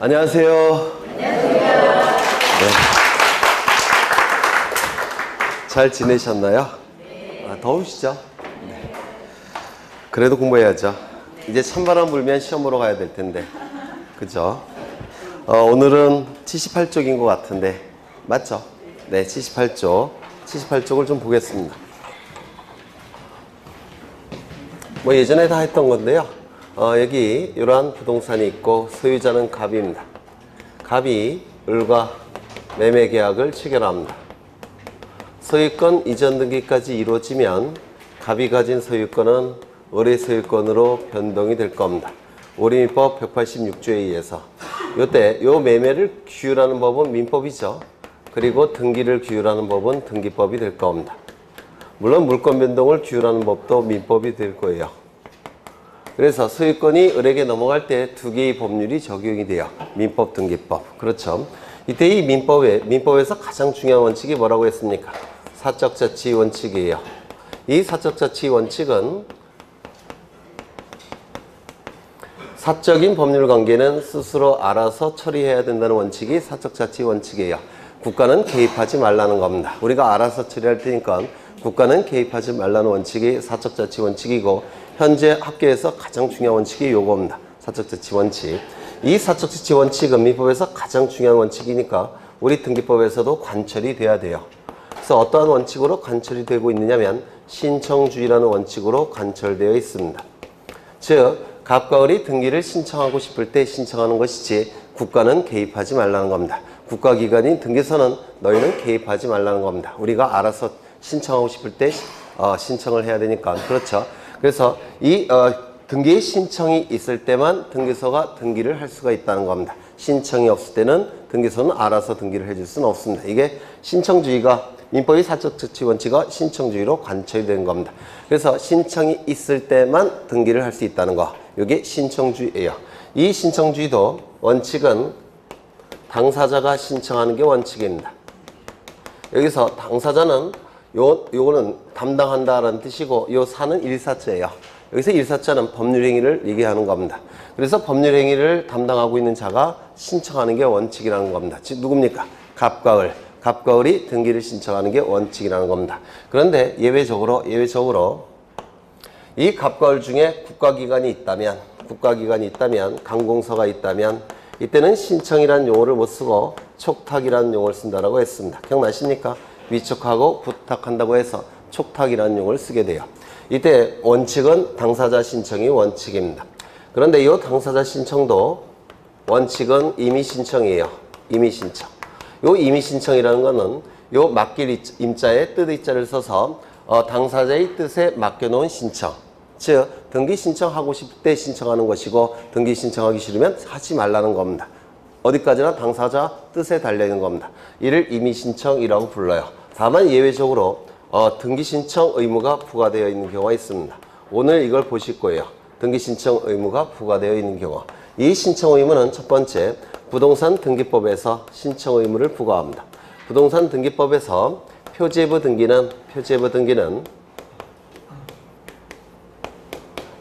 안녕하세요. 안녕하세요. 네. 잘 지내셨나요? 네. 더우시죠? 네. 그래도 공부해야죠. 이제 찬바람 불면 시험 보러 가야 될 텐데. 그죠? 오늘은 78쪽인 것 같은데. 맞죠? 네, 78쪽. 78쪽을 좀 보겠습니다. 뭐 예전에 다 했던 건데요. 여기 이러한 부동산이 있고 소유자는 갑입니다. 갑이 을과 매매 계약을 체결합니다. 소유권 이전 등기까지 이루어지면 갑이 가진 소유권은 을의 소유권으로 변동이 될 겁니다. 우리민법 186조에 의해서 이때 요 매매를 규율하는 법은 민법이죠. 그리고 등기를 규율하는 법은 등기법이 될 겁니다. 물론 물권 변동을 규율하는 법도 민법이 될 거예요. 그래서 소유권이 을에게 넘어갈 때 두 개의 법률이 적용이 돼요. 민법, 등기법. 그렇죠. 이때 이 민법에서 가장 중요한 원칙이 뭐라고 했습니까? 사적 자치 원칙이에요. 이 사적 자치 원칙은 사적인 법률 관계는 스스로 알아서 처리해야 된다는 원칙이 사적 자치 원칙이에요. 국가는 개입하지 말라는 겁니다. 우리가 알아서 처리할 테니까 국가는 개입하지 말라는 원칙이 사적 자치 원칙이고, 현재 학계에서 가장 중요한 원칙이 요겁니다. 사적 자치 원칙. 이 사적 자치 원칙은 민법에서 가장 중요한 원칙이니까 우리 등기법에서도 관철이 돼야 돼요. 그래서 어떠한 원칙으로 관철이 되고 있느냐면 신청주의라는 원칙으로 관철되어 있습니다. 즉 갑과 을이 등기를 신청하고 싶을 때 신청하는 것이지 국가는 개입하지 말라는 겁니다. 국가기관인 등기소는 너희는 개입하지 말라는 겁니다. 우리가 알아서 신청하고 싶을 때 신청을 해야 되니까. 그렇죠. 그래서 이 등기의 신청이 있을 때만 등기소가 등기를 할 수가 있다는 겁니다. 신청이 없을 때는 등기소는 알아서 등기를 해줄 수는 없습니다. 이게 신청주의가, 민법의 사적 자치 원칙과 신청주의로 관철이 된 겁니다. 그래서 신청이 있을 때만 등기를 할 수 있다는 거, 이게 신청주의예요. 이 신청주의도 원칙은 당사자가 신청하는 게 원칙입니다. 여기서 당사자는 요거는 담당한다라는 뜻이고, 요 사는 일사자예요. 여기서 일사자는 법률행위를 얘기하는 겁니다. 그래서 법률행위를 담당하고 있는 자가 신청하는 게 원칙이라는 겁니다. 즉 누굽니까? 갑과 을. 갑과 을이 등기를 신청하는 게 원칙이라는 겁니다. 그런데 예외적으로 이 갑과 을 중에 국가기관이 있다면, 강공서가 있다면 이때는 신청이라는 용어를 못 쓰고 촉탁이라는 용어를 쓴다라고 했습니다. 기억나십니까? 위촉하고 부탁한다고 해서 촉탁이라는 용어를 쓰게 돼요. 이때 원칙은 당사자 신청이 원칙입니다. 그런데 이 당사자 신청도 원칙은 임의 신청이에요. 임의 신청. 요 임의 신청이라는 거는 요 맡길 임자에 뜻 의자를 써서 당사자의 뜻에 맡겨놓은 신청. 즉 등기 신청하고 싶을 때 신청하는 것이고, 등기 신청하기 싫으면 하지 말라는 겁니다. 어디까지나 당사자 뜻에 달려있는 겁니다. 이를 임의 신청이라고 불러요. 다만 예외적으로 등기 신청 의무가 부과되어 있는 경우가 있습니다. 오늘 이걸 보실 거예요. 등기 신청 의무가 부과되어 있는 경우. 이 신청 의무는 첫 번째, 부동산 등기법에서 신청 의무를 부과합니다. 부동산 등기법에서 표제부 등기는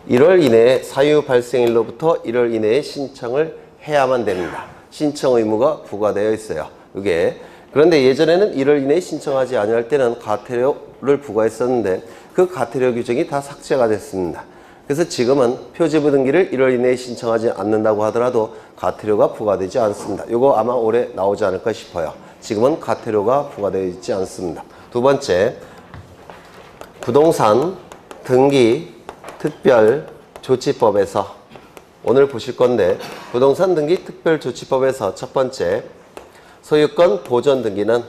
1월 이내에 사유 발생일로부터 1월 이내에 신청을 해야만 됩니다. 신청 의무가 부과되어 있어요. 이게. 그런데 예전에는 1월 이내에 신청하지 않을 때는 과태료를 부과했었는데 그 과태료 규정이 다 삭제가 됐습니다. 그래서 지금은 표제부 등기를 1월 이내에 신청하지 않는다고 하더라도 과태료가 부과되지 않습니다. 이거 아마 올해 나오지 않을까 싶어요. 지금은 과태료가 부과되어 있지 않습니다. 두 번째, 부동산 등기 특별조치법에서 오늘 보실 건데, 부동산 등기 특별조치법에서 첫 번째, 소유권 보존 등기는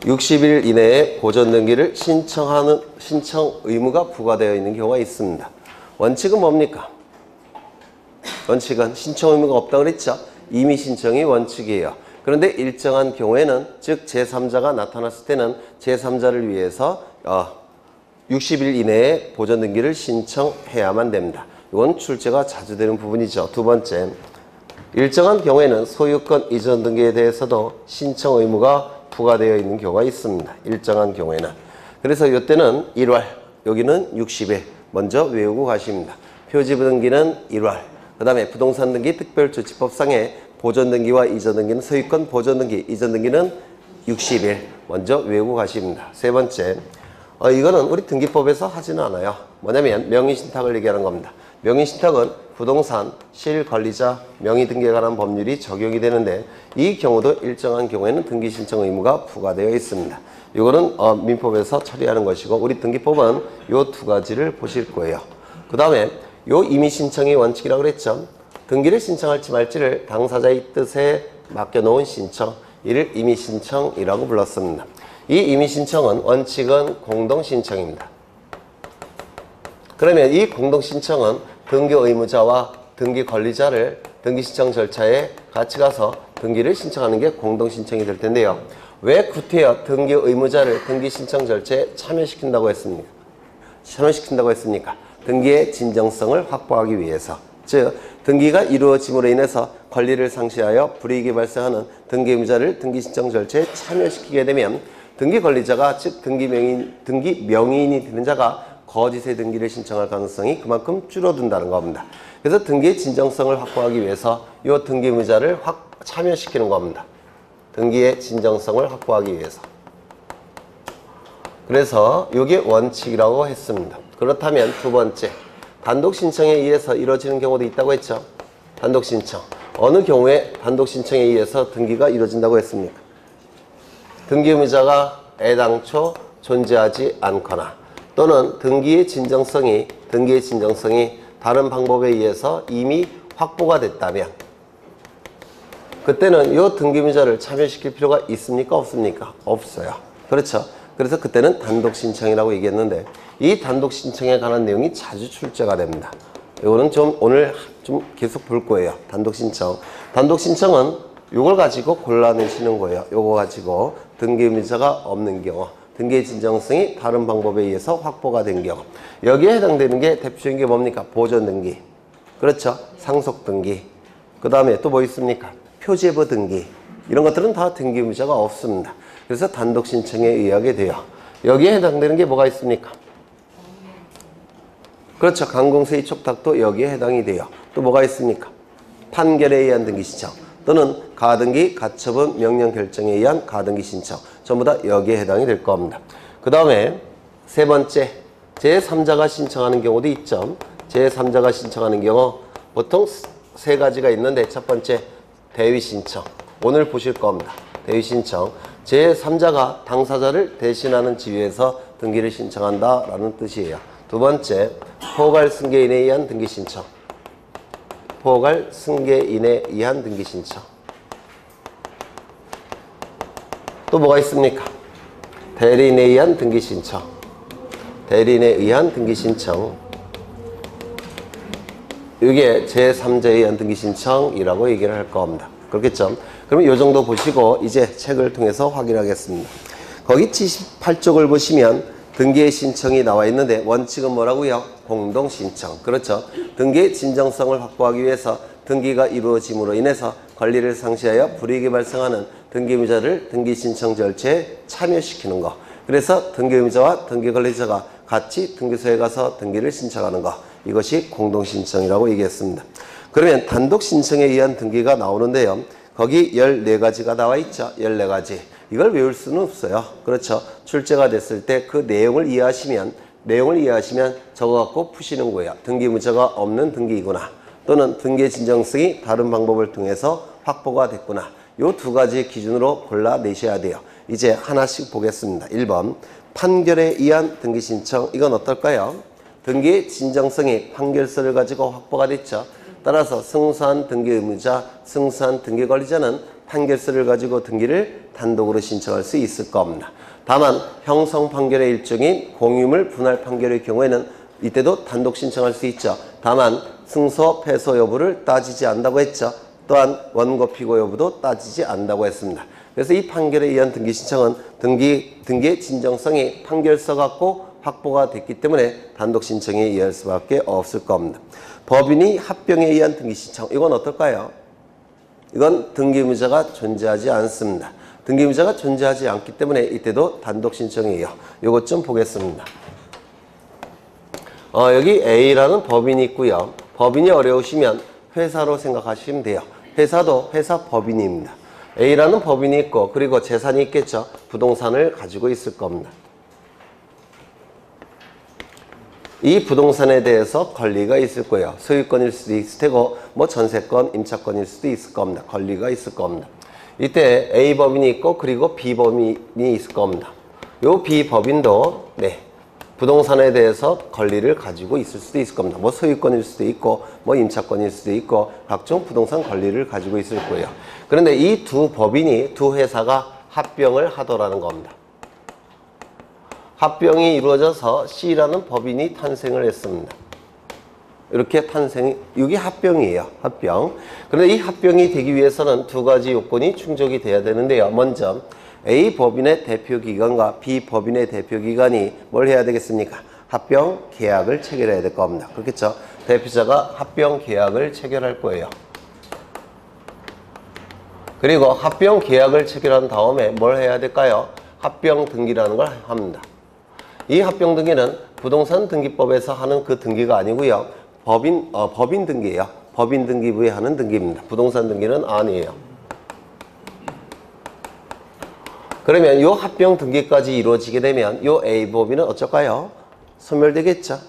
60일 이내에 보존 등기를 신청 의무가 부과되어 있는 경우가 있습니다. 원칙은 뭡니까? 원칙은 신청 의무가 없다고 그랬죠? 임의 신청이 원칙이에요. 그런데 일정한 경우에는, 즉 제3자가 나타났을 때는 제3자를 위해서 60일 이내에 보존 등기를 신청해야만 됩니다. 이건 출제가 자주 되는 부분이죠. 두 번째, 일정한 경우에는 소유권 이전 등기에 대해서도 신청 의무가 부과되어 있는 경우가 있습니다. 일정한 경우에는. 그래서 이때는 1월, 여기는 60일, 먼저 외우고 가십니다. 표지부 등기는 1월, 그 다음에 부동산 등기 특별조치법상의 보존 등기와 이전 등기는 소유권 보존 등기, 이전 등기는 60일 먼저 외우고 가십니다. 세 번째, 이거는 우리 등기법에서 하지는 않아요. 뭐냐면 명의신탁을 얘기하는 겁니다. 명의신탁은 부동산 실권리자 명의등기에 관한 법률이 적용이 되는데 이 경우도 일정한 경우에는 등기신청 의무가 부과되어 있습니다. 이거는 민법에서 처리하는 것이고 우리 등기법은 이 두 가지를 보실 거예요. 그 다음에 요 임의신청의 원칙이라고 그랬죠. 등기를 신청할지 말지를 당사자의 뜻에 맡겨놓은 신청, 이를 임의신청이라고 불렀습니다. 이 임의신청은 원칙은 공동신청입니다. 그러면 이 공동신청은 등기 의무자와 등기 권리자를 등기신청 절차에 같이 가서 등기를 신청하는 게 공동신청이 될 텐데요. 왜 구태여 등기 의무자를 등기신청 절차에 참여시킨다고 했습니까? 등기의 진정성을 확보하기 위해서. 즉, 등기가 이루어짐으로 인해서 권리를 상실하여 불이익이 발생하는 등기 의무자를 등기신청 절차에 참여시키게 되면 등기 권리자가 즉 등기 명의인이 되는 자가 거짓의 등기를 신청할 가능성이 그만큼 줄어든다는 겁니다. 그래서 등기의 진정성을 확보하기 위해서 이 등기 의무자를 참여시키는 겁니다. 등기의 진정성을 확보하기 위해서. 그래서 이게 원칙이라고 했습니다. 그렇다면 두 번째, 단독신청에 의해서 이루어지는 경우도 있다고 했죠. 단독신청. 어느 경우에 단독신청에 의해서 등기가 이루어진다고 했습니까? 등기 의무자가 애당초 존재하지 않거나 또는 등기의 진정성이 다른 방법에 의해서 이미 확보가 됐다면 그때는 이 등기 의무자를 참여시킬 필요가 있습니까? 없습니까? 없어요. 그렇죠. 그래서 그때는 단독신청이라고 얘기했는데 이 단독신청에 관한 내용이 자주 출제가 됩니다. 이거는 오늘 계속 볼 거예요. 단독신청. 단독신청은 이걸 가지고 골라내시는 거예요. 이거 가지고 등기 의무자가 없는 경우, 등기의 진정성이 다른 방법에 의해서 확보가 된 경우. 여기에 해당되는 게 대표적인 게 뭡니까? 보존 등기. 그렇죠. 상속 등기. 그 다음에 또 뭐 있습니까? 표제부 등기. 이런 것들은 다 등기 의무자가 없습니다. 그래서 단독 신청에 의하게 돼요. 여기에 해당되는 게 뭐가 있습니까? 그렇죠. 강공세의 촉탁도 여기에 해당이 돼요. 또 뭐가 있습니까? 판결에 의한 등기 신청 또는 가등기, 가처분, 명령 결정에 의한 가등기 신청 전부 다 여기에 해당이 될 겁니다. 그 다음에 세 번째, 제3자가 신청하는 경우도 있죠. 제3자가 신청하는 경우 보통 세 가지가 있는데 첫 번째, 대위 신청. 오늘 보실 겁니다. 대위 신청. 제3자가 당사자를 대신하는 지위에서 등기를 신청한다라는 뜻이에요. 두 번째, 포괄 승계인에 의한 등기 신청. 포괄 승계인에 의한 등기 신청. 또 뭐가 있습니까? 대리인에 의한 등기 신청. 대리인에 의한 등기 신청. 이게 제3자에 의한 등기 신청이라고 얘기를 할 겁니다. 그렇겠죠? 그러면 이 정도 보시고 이제 책을 통해서 확인하겠습니다. 거기 78쪽을 보시면 등기의 신청이 나와 있는데 원칙은 뭐라고요? 공동신청. 그렇죠? 등기의 진정성을 확보하기 위해서 등기가 이루어짐으로 인해서 권리를 상실하여 불이익이 발생하는 등기 의무자를 등기 신청 절차에 참여시키는 거. 그래서 등기 의무자와 등기 권리자가 같이 등기소에 가서 등기를 신청하는 거. 이것이 공동신청이라고 얘기했습니다. 그러면 단독신청에 의한 등기가 나오는데요. 거기 14가지가 나와 있죠. 14가지. 이걸 외울 수는 없어요. 그렇죠. 출제가 됐을 때 그 내용을 이해하시면 저거 갖고 푸시는 거예요. 등기 의무자가 없는 등기이구나. 또는 등기의 진정성이 다른 방법을 통해서 확보가 됐구나. 이 두 가지 기준으로 골라내셔야 돼요. 이제 하나씩 보겠습니다. 1번 판결에 의한 등기 신청. 이건 어떨까요? 등기의 진정성이 판결서를 가지고 확보가 됐죠. 따라서 승소한 등기 의무자, 승소한 등기 권리자는 판결서를 가지고 등기를 단독으로 신청할 수 있을 겁니다. 다만 형성 판결의 일종인 공유물 분할 판결의 경우에는 이때도 단독 신청할 수 있죠. 다만 승소, 패소 여부를 따지지 않는다고 했죠. 또한 원고 피고 여부도 따지지 않는다고 했습니다. 그래서 이 판결에 의한 등기 신청은 등기의 진정성이 판결서 갖고 확보가 됐기 때문에 단독 신청에 의할 수밖에 없을 겁니다. 법인이 합병에 의한 등기 신청. 이건 어떨까요? 이건 등기 의무자가 존재하지 않습니다. 등기 의무자가 존재하지 않기 때문에 이때도 단독 신청이에요. 이것 좀 보겠습니다. 여기 A라는 법인이 있고요. 법인이 어려우시면 회사로 생각하시면 돼요. 회사도 회사 법인입니다. A라는 법인이 있고 그리고 재산이 있겠죠. 부동산을 가지고 있을 겁니다. 이 부동산에 대해서 권리가 있을 거예요. 소유권일 수도 있을 테고 뭐 전세권, 임차권일 수도 있을 겁니다. 권리가 있을 겁니다. 이때 A 법인이 있고 그리고 B 법인이 있을 겁니다. 요 B 법인도 부동산에 대해서 권리를 가지고 있을 수도 있을 겁니다. 뭐 소유권일 수도 있고 뭐 임차권일 수도 있고 각종 부동산 권리를 가지고 있을 거예요. 그런데 이 두 법인이 두 회사가 합병을 하더라는 겁니다. 합병이 이루어져서 C라는 법인이 탄생을 했습니다. 이렇게 이게 합병이에요. 합병. 그런데 이 합병이 되기 위해서는 두 가지 요건이 충족이 돼야 되는데요. 먼저 A 법인의 대표기관과 B 법인의 대표기관이 뭘 해야 되겠습니까? 합병 계약을 체결해야 될 겁니다. 그렇겠죠? 대표자가 합병 계약을 체결할 거예요. 그리고 합병 계약을 체결한 다음에 뭘 해야 될까요? 합병 등기라는 걸 합니다. 이 합병 등기는 부동산 등기법에서 하는 그 등기가 아니고요. 법인 등기예요. 법인 등기부에 하는 등기입니다. 부동산 등기는 아니에요. 그러면 이 합병 등기까지 이루어지게 되면 이 A 법인은 어쩔까요? 소멸되겠죠.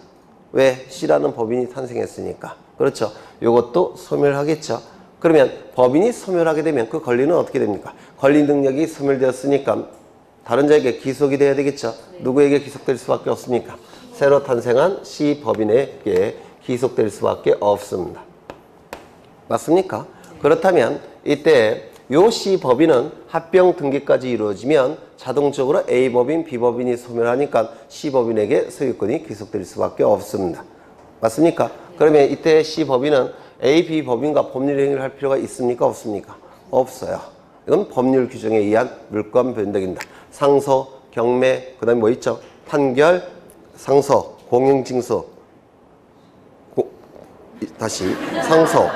왜? C라는 법인이 탄생했으니까. 그렇죠. 이것도 소멸하겠죠. 그러면 법인이 소멸하게 되면 그 권리는 어떻게 됩니까? 권리 능력이 소멸되었으니까 다른 자에게 기속이 돼야 되겠죠. 누구에게 기속될 수밖에 없습니까? 새로 탄생한 C 법인에게 기속될 수밖에 없습니다. 맞습니까? 그렇다면 이때 요 C 법인은 합병 등기까지 이루어지면 자동적으로 A 법인, B 법인이 소멸하니까 C 법인에게 소유권이 귀속될 수밖에 없습니다. 맞습니까? 그러면 이때 C 법인은 A, B 법인과 법률 행위를 할 필요가 있습니까? 없습니까? 없어요. 이건 법률 규정에 의한 물권 변동입니다. 상소, 경매, 그 다음에 뭐 있죠? 판결, 상소, 공용징수, 상소,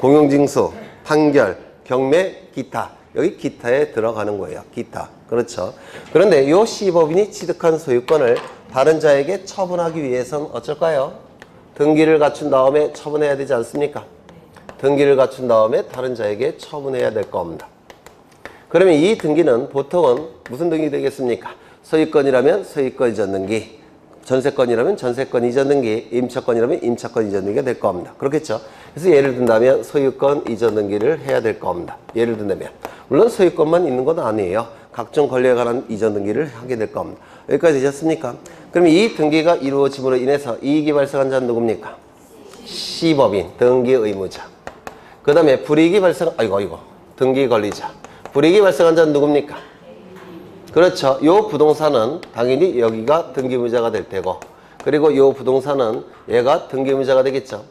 공용징수, 판결, 경매, 기타. 여기 기타에 들어가는 거예요. 기타. 그렇죠. 그런데 이 C법인이 취득한 소유권을 다른 자에게 처분하기 위해서는 어쩔까요? 등기를 갖춘 다음에 처분해야 되지 않습니까? 등기를 갖춘 다음에 다른 자에게 처분해야 될 겁니다. 그러면 이 등기는 보통은 무슨 등기 되겠습니까? 소유권이라면 소유권 이전 등기, 전세권이라면 전세권 이전 등기, 임차권이라면 임차권 이전 등기가 될 겁니다. 그렇겠죠? 그래서 예를 든다면 소유권 이전 등기를 해야 될 겁니다. 예를 든다면. 물론 소유권만 있는 건 아니에요. 각종 권리에 관한 이전 등기를 하게 될 겁니다. 여기까지 되셨습니까? 그러면 이 등기가 이루어짐으로 인해서 이익이 발생한 자는 누굽니까? C법인, 등기 의무자. 그 다음에 불이익이 등기 권리자. 불이익이 발생한 자는 누굽니까? 그렇죠. 요 부동산은 당연히 여기가 등기무자가 될 테고, 그리고 요 부동산은 얘가 등기무자가 되겠죠.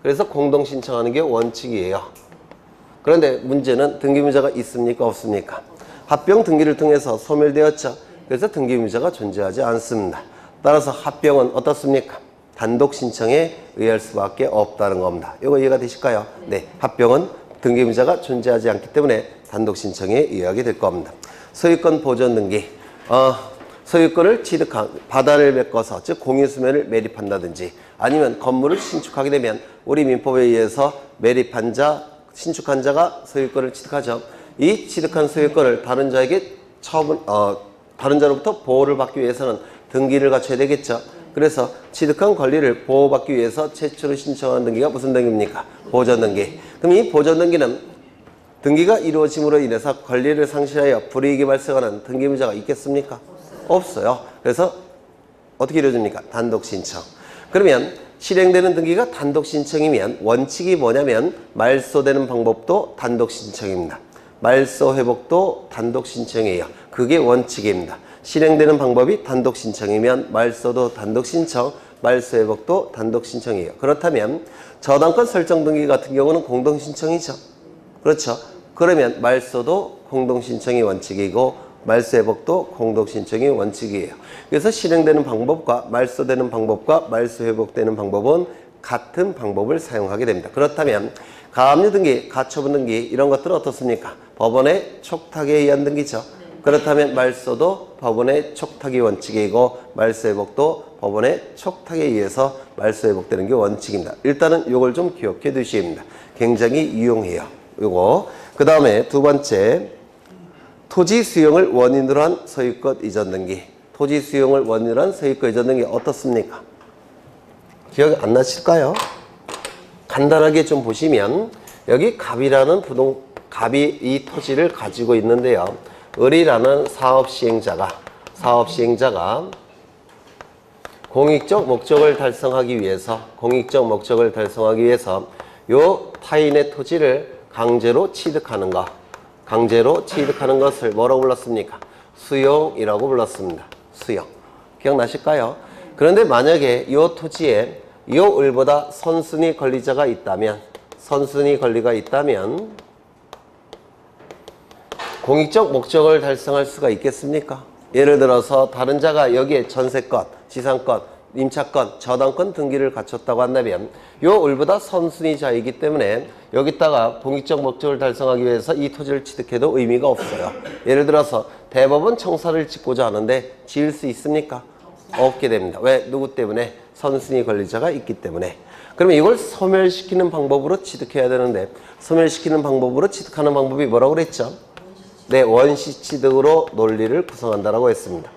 그래서 공동 신청하는 게 원칙이에요. 그런데 문제는 등기무자가 있습니까? 없습니까? 합병 등기를 통해서 소멸되었죠. 그래서 등기무자가 존재하지 않습니다. 따라서 합병은 어떻습니까? 단독 신청에 의할 수밖에 없다는 겁니다. 이거 이해가 되실까요? 네. 합병은 등기무자가 존재하지 않기 때문에 단독 신청에 의하게 될 겁니다. 소유권 보존 등기. 소유권을 취득한 바다를 메꿔서 즉 공유수면을 매립한다든지 아니면 건물을 신축하게 되면 우리 민법에 의해서 매립한 자, 신축한 자가 소유권을 취득하죠. 이 취득한 소유권을 다른 자에게 다른 자로부터 보호를 받기 위해서는 등기를 갖춰야 되겠죠. 그래서 취득한 권리를 보호받기 위해서 최초로 신청하는 등기가 무슨 등기입니까? 보존 등기. 그럼 이 보존 등기는 등기가 이루어짐으로 인해서 권리를 상실하여 불이익이 발생하는 등기무자가 있겠습니까? 없어요. 그래서 어떻게 이루어집니까? 단독 신청. 그러면 실행되는 등기가 단독 신청이면 원칙이 뭐냐면 말소되는 방법도 단독 신청입니다. 말소 회복도 단독 신청이에요. 그게 원칙입니다. 실행되는 방법이 단독 신청이면 말소도 단독 신청, 말소 회복도 단독 신청이에요. 그렇다면 저당권 설정 등기 같은 경우는 공동 신청이죠. 그렇죠. 그러면 말소도 공동 신청이 원칙이고 말소 회복도 공동 신청이 원칙이에요. 그래서 실행되는 방법과 말소되는 방법과 말소 회복되는 방법은 같은 방법을 사용하게 됩니다. 그렇다면 가압류 등기, 가처분 등기 이런 것들은 어떻습니까? 법원의 촉탁에 의한 등기죠. 그렇다면 말소도 법원의 촉탁이 원칙이고 말소회복도 법원의 촉탁에 의해서 말소회복되는 게 원칙입니다. 일단은 이걸 좀 기억해 두셔야 합니다. 굉장히 유용해요. 요거. 그 다음에 두 번째, 토지 수용을 원인으로 한 소유권 이전 등기. 토지 수용을 원인으로 한 소유권 이전 등기 어떻습니까? 기억 안 나실까요? 간단하게 좀 보시면 여기 갑이라는 갑이 이 토지를 가지고 있는데요. 을이라는 사업시행자가 공익적 목적을 달성하기 위해서 요 타인의 토지를 강제로 취득하는 것을 뭐라고 불렀습니까? 수용이라고 불렀습니다. 수용. 기억나실까요? 그런데 만약에 이 토지에 이 을보다 선순위 권리가 있다면 공익적 목적을 달성할 수가 있겠습니까? 예를 들어서 다른 자가 여기에 전세권, 지상권, 임차권, 저당권 등기를 갖췄다고 한다면 요 을보다 선순위자이기 때문에 여기다가 공익적 목적을 달성하기 위해서 이 토지를 취득해도 의미가 없어요. 예를 들어서 대법원 청사를 짓고자 하는데 지을 수 있습니까? 없게 됩니다. 왜? 누구 때문에? 선순위 권리자가 있기 때문에. 그러면 이걸 소멸시키는 방법으로 취득해야 되는데 소멸시키는 방법으로 취득하는 방법이 뭐라고 그랬죠? 네, 원시취득으로 논리를 구성한다라고 했습니다.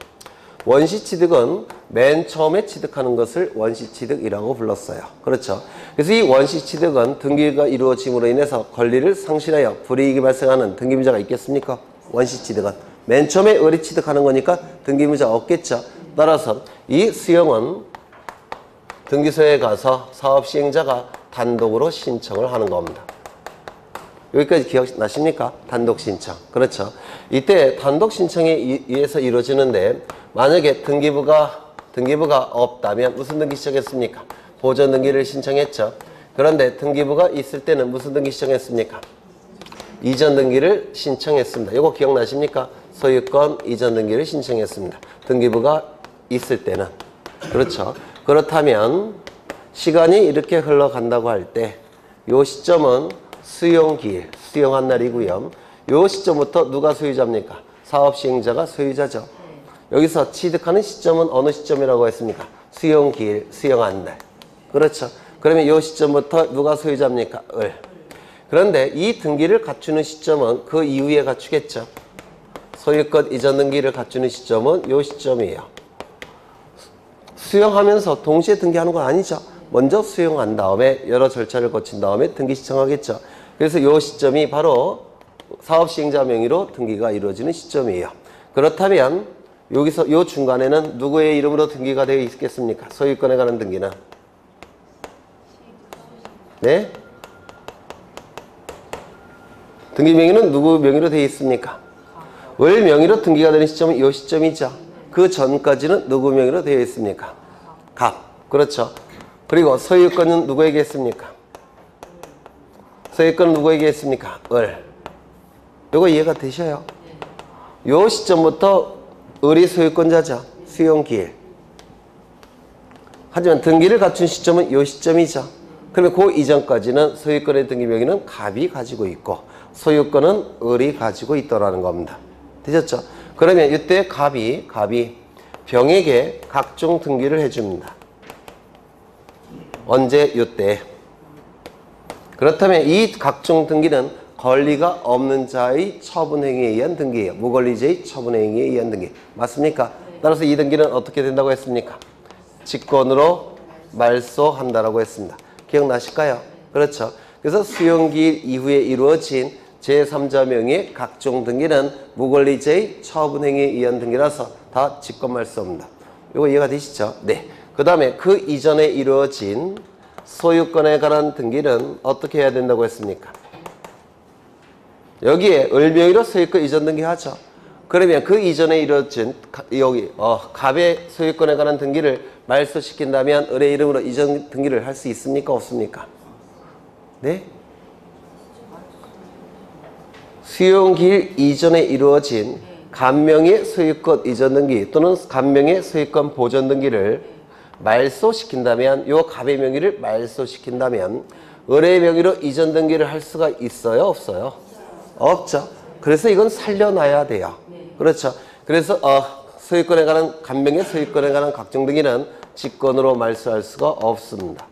원시취득은 맨 처음에 취득하는 것을 원시취득이라고 불렀어요. 그렇죠? 그래서 이 원시취득은 등기가 이루어짐으로 인해서 권리를 상실하여 불이익이 발생하는 등기무자가 있겠습니까? 원시취득은 맨 처음에 을이 취득하는 거니까 등기무자 없겠죠. 따라서 이 수용은 등기소에 가서 사업시행자가 단독으로 신청을 하는 겁니다. 여기까지 기억나십니까? 단독 신청. 그렇죠. 이때 단독 신청에 의해서 이루어지는데 만약에 등기부가 없다면 무슨 등기 시청했습니까? 보전 등기를 신청했죠. 그런데 등기부가 있을 때는 무슨 등기 신청했습니까? 이전 등기를 신청했습니다. 이거 기억나십니까? 소유권 이전 등기를 신청했습니다. 등기부가 있을 때는. 그렇죠. 그렇다면 시간이 이렇게 흘러간다고 할 때 이 시점은 수용기일, 수용한 날이고요. 이 시점부터 누가 소유자입니까? 사업시행자가 소유자죠. 여기서 취득하는 시점은 어느 시점이라고 했습니까? 수용기일, 수용한 날. 그렇죠. 그러면 이 시점부터 누가 소유자입니까? 을. 그런데 이 등기를 갖추는 시점은 그 이후에 갖추겠죠. 소유권 이전 등기를 갖추는 시점은 이 시점이에요. 수용하면서 동시에 등기하는 건 아니죠. 먼저 수용한 다음에 여러 절차를 거친 다음에 등기 신청하겠죠. 그래서 이 시점이 바로 사업시행자 명의로 등기가 이루어지는 시점이에요. 그렇다면 여기서 이 중간에는 누구의 이름으로 등기가 되어 있겠습니까? 소유권에 관한 등기는? 네? 등기 명의는 누구 명의로 되어 있습니까? 을 명의로 등기가 되는 시점은 이 시점이죠. 그 전까지는 누구 명의로 되어 있습니까? 갑. 그렇죠. 그리고 소유권은 누구에게 했습니까? 소유권은 누구에게 했습니까? 을. 이거 이해가 되셔요? 이 시점부터 을이 소유권자죠. 수용기일. 하지만 등기를 갖춘 시점은 이 시점이죠. 그러면 그 이전까지는 소유권의 등기 명의는 갑이 가지고 있고 소유권은 을이 가지고 있더라는 겁니다. 되셨죠? 그러면 이때 갑이 병에게 각종 등기를 해줍니다. 언제? 이때. 그렇다면 이 각종 등기는 권리가 없는 자의 처분행위에 의한 등기예요. 무권리자의 처분행위에 의한 등기. 맞습니까? 따라서 이 등기는 어떻게 된다고 했습니까? 직권으로 말소한다라고 했습니다. 기억나실까요? 그렇죠. 그래서 수용기일 이후에 이루어진 제3자 명의의 각종 등기는 무권리자의 처분행위에 의한 등기라서 다 직권말소입니다. 이거 이해가 되시죠? 네. 그 다음에 그 이전에 이루어진 소유권에 관한 등기는 어떻게 해야 된다고 했습니까? 여기에 을 명의로 소유권 이전 등기하죠. 그러면 그 이전에 이루어진 여기 갑의 소유권에 관한 등기를 말소시킨다면 을의 이름으로 이전 등기를 할 수 있습니까? 없습니까? 네? 수용기일 이전에 이루어진 갑명의 소유권 이전 등기 또는 갑명의 소유권 보전 등기를 말소시킨다면 요 갑의 명의를 말소시킨다면 을의 명의로 이전 등기를 할 수가 있어요? 없어요? 없죠. 그래서 이건 살려놔야 돼요. 그렇죠. 그래서 소유권에 관한 간병의 소유권에 관한 각종 등기는 직권으로 말소할 수가 없습니다.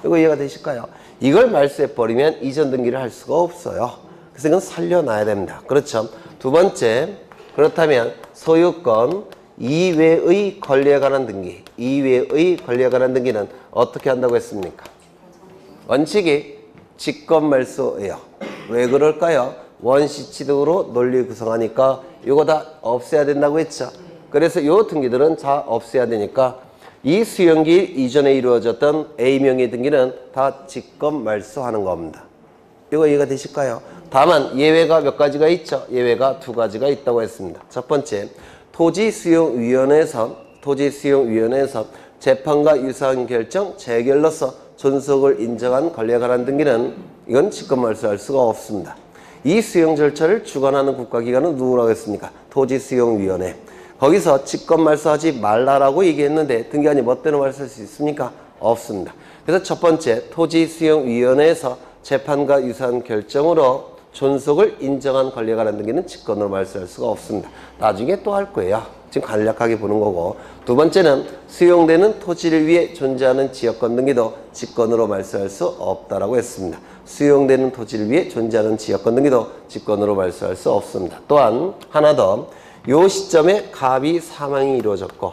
이거 이해가 되실까요? 이걸 말소해버리면 이전 등기를 할 수가 없어요. 그래서 이건 살려놔야 됩니다. 그렇죠. 두 번째, 그렇다면 소유권 이외의 권리에 관한 등기, 이외의 권리에 관한 등기는 어떻게 한다고 했습니까? 원칙이 직권 말소예요. 왜 그럴까요? 원시 취득으로 논리 구성하니까 이거 다 없애야 된다고 했죠. 그래서 이 등기들은 다 없애야 되니까 이 수용기 이전에 이루어졌던 A명의 등기는 다 직권 말소하는 겁니다. 이거 이해가 되실까요? 다만 예외가 몇 가지가 있죠. 예외가 두 가지가 있다고 했습니다. 첫 번째, 토지수용위원회에서 재판과 유사한 결정, 재결로서 존속을 인정한 권리에 관한 등기는 이건 직권 말소할 수가 없습니다. 이 수용 절차를 주관하는 국가기관은 누구라고 했습니까? 토지수용위원회. 거기서 직권 말소하지 말라라고 얘기했는데 등기관이 멋대로 말소할 수 있습니까? 없습니다. 그래서 첫 번째, 토지수용위원회에서 재판과 유사한 결정으로 존속을 인정한 권리에 관한 등기는 직권으로 말소할 수가 없습니다. 나중에 또 할 거예요. 지금 간략하게 보는 거고. 두 번째는 수용되는 토지를 위해 존재하는 지역권 등기도 직권으로 말소할 수 없다라고 했습니다. 수용되는 토지를 위해 존재하는 지역권 등기도 직권으로 말소할 수 없습니다. 또한 하나 더, 요 시점에 갑이 사망이 이루어졌고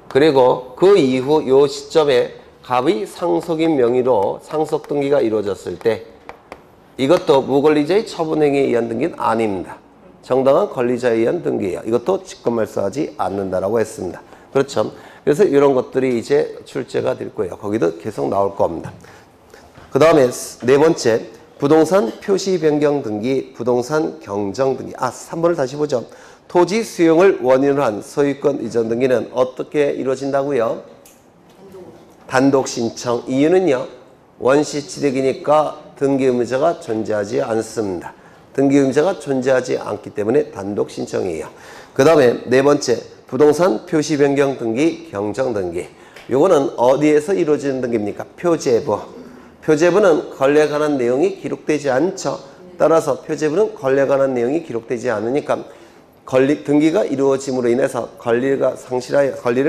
그리고 그 이후 요 시점에 갑의 상속인 명의로 상속 등기가 이루어졌을 때 이것도 무권리자의 처분행위에 의한 등기는 아닙니다. 정당한 권리자에 의한 등기예요. 이것도 직권 말소하지 않는다라고 했습니다. 그렇죠. 그래서 이런 것들이 이제 출제가 될 거예요. 거기도 계속 나올 겁니다. 그 다음에 네 번째, 부동산 표시 변경 등기, 부동산 경정 등기. 3번을 다시 보죠. 토지 수용을 원인으로 한 소유권 이전 등기는 어떻게 이루어진다고요? 단독 신청. 이유는요, 원시 취득이니까 등기 의무자가 존재하지 않습니다. 등기 의무자가 존재하지 않기 때문에 단독 신청이에요. 그 다음에 네 번째, 부동산 표시 변경 등기, 경정 등기. 요거는 어디에서 이루어지는 등기입니까? 표제부. 표제부는 권리에 관한 내용이 기록되지 않죠. 따라서 표제부는 권리에 관한 내용이 기록되지 않으니까 등기가 이루어짐으로 인해서 권리를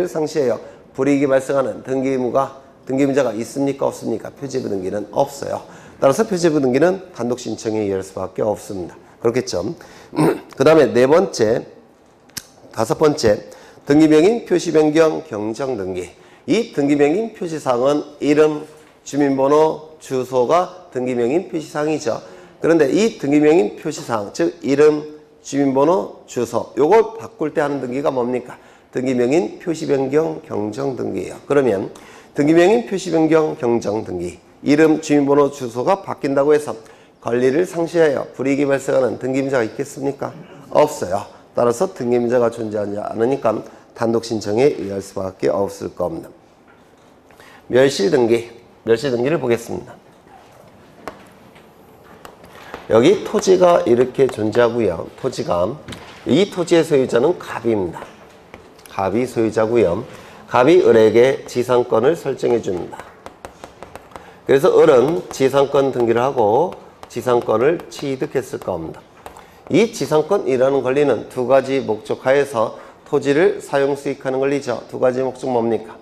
상실하여 불이익이 발생하는 등기 의무자가 있습니까? 없습니까? 표제부 등기는 없어요. 따라서 표제부 등기는 단독 신청에 의할 수밖에 없습니다. 그렇겠죠. 그 다음에 다섯 번째, 등기명인 표시 변경 경정 등기. 이 등기명인 표시사항은 이름, 주민번호, 주소가 등기명인 표시사항이죠. 그런데 이 등기명인 표시사항, 즉 이름, 주민번호, 주소, 요걸 바꿀 때 하는 등기가 뭡니까? 등기명인 표시 변경 경정 등기예요. 그러면 등기명인 표시 변경 경정 등기, 이름, 주민번호, 주소가 바뀐다고 해서 권리를 상실하여 불이익이 발생하는 등기임자가 있겠습니까? 없어요. 따라서 등기임자가 존재하지 않으니까 단독 신청에 의할 수밖에 없을 겁니다. 멸실등기를 보겠습니다. 여기 토지가 이렇게 존재하고요. 이 토지의 소유자는 갑입니다. 갑이 소유자고요. 갑이 을에게 지상권을 설정해 줍니다. 그래서 을은 지상권 등기를 하고 지상권을 취득했을 겁니다. 이 지상권이라는 권리는 두 가지 목적 하에서 토지를 사용 수익하는 권리죠. 두 가지 목적 뭡니까?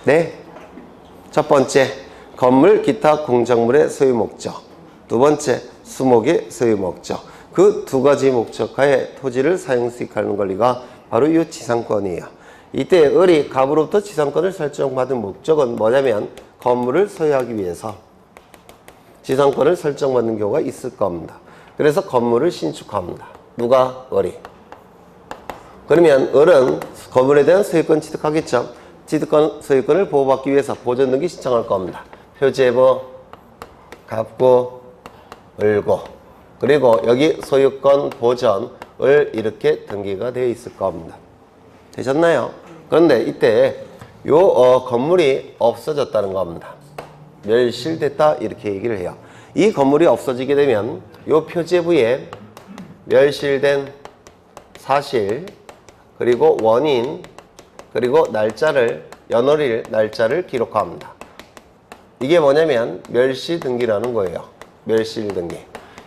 네. 첫 번째, 건물, 기타 공작물의 소유 목적. 두 번째, 수목의 소유 목적. 그 두 가지 목적 하에 토지를 사용 수익하는 권리가 바로 이 지상권이에요. 이때 을이 갑으로부터 지상권을 설정받은 목적은 뭐냐면 건물을 소유하기 위해서 지상권을 설정받는 경우가 있을 겁니다. 그래서 건물을 신축합니다. 누가? 을이. 그러면 을은 건물에 대한 소유권 취득하겠죠. 소유권을 보호받기 위해서 보존등기 신청할 겁니다. 표제부, 갑구, 을구. 그리고 여기 소유권 보전, 을 이렇게 등기가 되어 있을 겁니다. 되셨나요? 그런데 이때 요 건물이 없어졌다는 겁니다. 멸실됐다 이렇게 얘기를 해요. 이 건물이 없어지게 되면 요 표제부에 멸실된 사실, 그리고 원인, 그리고 날짜를 기록합니다. 이게 뭐냐면 멸시 등기라는 거예요. 멸실 등기.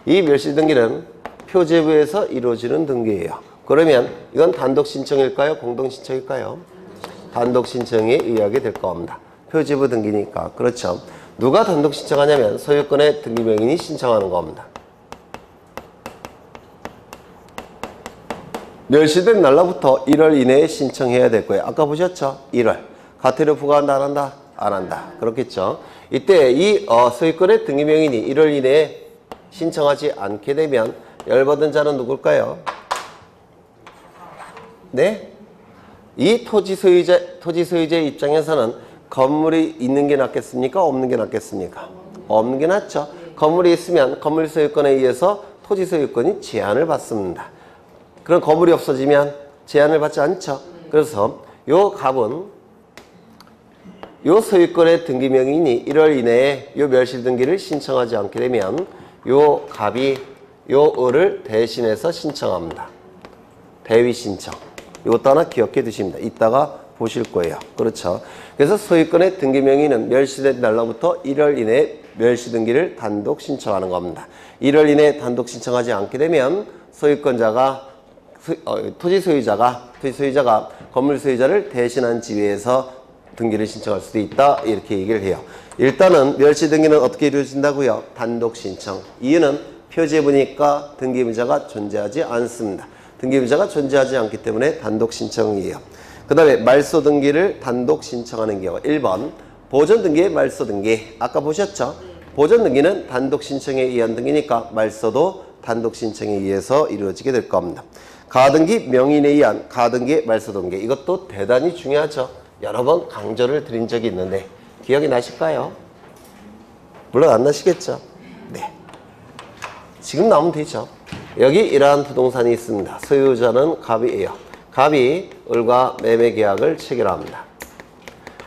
이 멸실 등기는 표제부에서 이루어지는 등기예요. 그러면 이건 단독 신청일까요? 공동 신청일까요? 단독 신청에 의하게 될 겁니다. 표제부 등기니까. 그렇죠. 누가 단독 신청하냐면 소유권의 등기명인이 신청하는 겁니다. 멸실된 날로부터 1월 이내에 신청해야 될 거예요. 아까 보셨죠? 1월. 과태료 부과한다, 안 한다? 안 한다. 그렇겠죠? 이때 이 소유권의 등기명인이 1월 이내에 신청하지 않게 되면 열받은 자는 누굴까요? 네? 이 토지 소유자의 입장에서는 건물이 있는 게 낫겠습니까? 없는 게 낫겠습니까? 없는 게 낫죠. 건물이 있으면 건물 소유권에 의해서 토지 소유권이 제한을 받습니다. 그럼 건물이 없어지면 제한을 받지 않죠. 그래서 요 갑은 요 소유권의 등기명인이 1월 이내에 요 멸실 등기를 신청하지 않게 되면 요 갑이 요 을을 대신해서 신청합니다. 대위 신청. 이것도 하나 기억해 두십니다. 이따가 보실 거예요. 그렇죠. 그래서 소유권의 등기명의는 멸실된 날로부터 1월 이내에 멸실 등기를 단독 신청하는 겁니다. 1월 이내에 단독 신청하지 않게 되면 소유권자가 토지 소유자가 건물 소유자를 대신한 지위에서 등기를 신청할 수도 있다. 이렇게 얘기를 해요. 일단은 멸실 등기는 어떻게 이루어진다고요? 단독 신청. 이유는 표제부니까 등기부자가 존재하지 않습니다. 등기부자가 존재하지 않기 때문에 단독 신청이에요. 그 다음에 말소 등기를 단독 신청하는 경우 1번 보존 등기의 말소 등기. 아까 보셨죠? 보존 등기는 단독 신청에 의한 등기니까 말소도 단독 신청에 의해서 이루어지게 될 겁니다. 가등기 명인에 의한 가등기의 말소 등기. 이것도 대단히 중요하죠. 여러 번 강조를 드린 적이 있는데 기억이 나실까요? 물론 안 나시겠죠? 네. 지금 나오면 되죠. 여기 이러한 부동산이 있습니다. 소유자는 갑이에요. 갑이 을과 매매 계약을 체결합니다.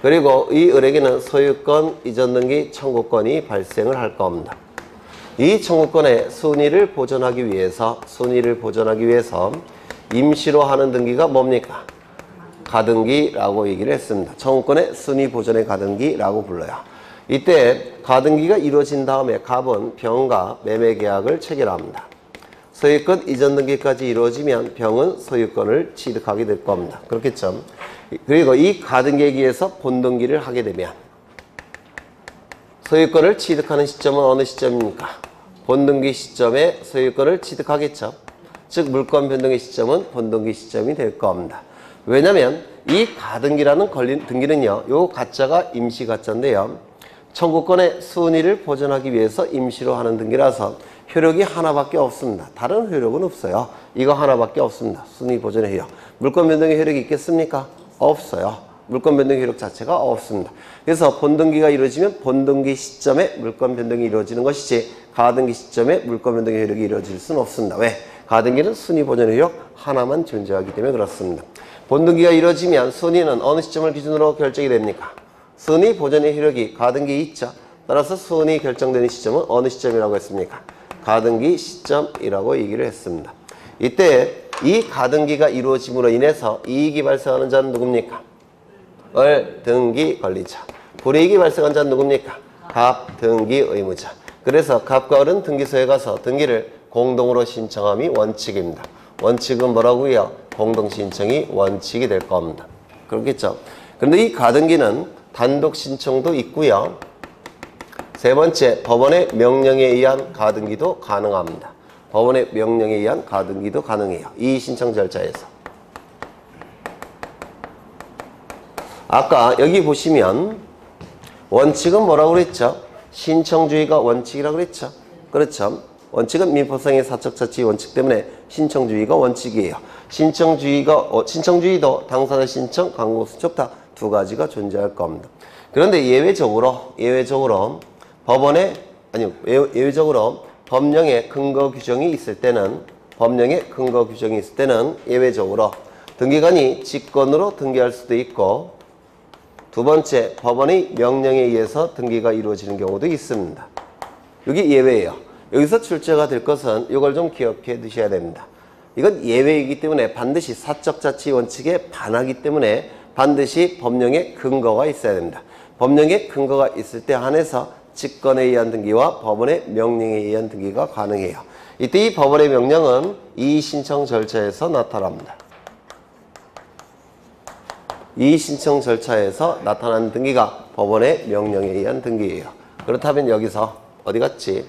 그리고 이 을에게는 소유권 이전 등기 청구권이 발생을 할 겁니다. 이 청구권의 순위를 보존하기 위해서 임시로 하는 등기가 뭡니까? 가등기라고 얘기를 했습니다. 청구권의 순위 보존의 가등기라고 불러요. 이때 가등기가 이루어진 다음에 갑은 병과 매매 계약을 체결합니다. 소유권 이전 등기까지 이루어지면 병은 소유권을 취득하게 될 겁니다. 그렇겠죠? 그리고 이 가등기에 의해서 본등기를 하게 되면 소유권을 취득하는 시점은 어느 시점입니까? 본등기 시점에 소유권을 취득하겠죠. 즉 물권 변동의 시점은 본등기 시점이 될 겁니다. 왜냐하면 이 가등기라는 등기는요, 요 가짜가 임시 가짜인데요, 청구권의 순위를 보존하기 위해서 임시로 하는 등기라서 효력이 하나밖에 없습니다. 다른 효력은 없어요. 이거 하나밖에 없습니다. 순위 보존의 효력. 물권 변동의 효력이 있겠습니까? 없어요. 물권 변동 효력 자체가 없습니다. 그래서 본등기가 이루어지면 본등기 시점에 물권 변동이 이루어지는 것이지 가등기 시점에 물권 변동의 효력이 이루어질 수는 없습니다. 왜? 가등기는 순위 보존의 효력 하나만 존재하기 때문에 그렇습니다. 본등기가 이루어지면 순위는 어느 시점을 기준으로 결정이 됩니까? 순위 보존의 효력이 가등기에 있죠. 따라서 순위 결정되는 시점은 어느 시점이라고 했습니까? 가등기 시점이라고 얘기를 했습니다. 이때 이 가등기가 이루어짐으로 인해서 이익이 발생하는 자는 누굽니까? 을 등기 권리자. 불이익이 발생한 자는 누굽니까? 갑 등기 의무자. 그래서 갑과 을은 등기소에 가서 등기를 공동으로 신청함이 원칙입니다. 원칙은 뭐라고요? 공동 신청이 원칙이 될 겁니다. 그렇겠죠? 그런데 이 가등기는 단독 신청도 있고요. 세 번째, 법원의 명령에 의한 가등기도 가능합니다. 법원의 명령에 의한 가등기도 가능해요. 이 신청 절차에서. 아까 여기 보시면 원칙은 뭐라고 그랬죠? 신청주의가 원칙이라고 그랬죠? 그렇죠? 원칙은 민법상의 사적자치 원칙 때문에 신청주의가 원칙이에요. 신청주의도 당사자 신청, 강공 신청 다 두 가지가 존재할 겁니다. 그런데 예외적으로 법령에 근거 규정이 있을 때는 예외적으로 등기관이 직권으로 등기할 수도 있고, 두 번째 법원의 명령에 의해서 등기가 이루어지는 경우도 있습니다. 여기 예외예요. 여기서 출제가 될 것은 이걸 좀 기억해 두셔야 됩니다. 이건 예외이기 때문에 반드시 사적자치 원칙에 반하기 때문에 반드시 법령에 근거가 있어야 됩니다. 법령에 근거가 있을 때 한해서 직권에 의한 등기와 법원의 명령에 의한 등기가 가능해요. 이때 이 법원의 명령은 이의신청 절차에서 나타납니다. 이의신청 절차에서 나타나는 등기가 법원의 명령에 의한 등기예요. 그렇다면 여기서 어디 갔지?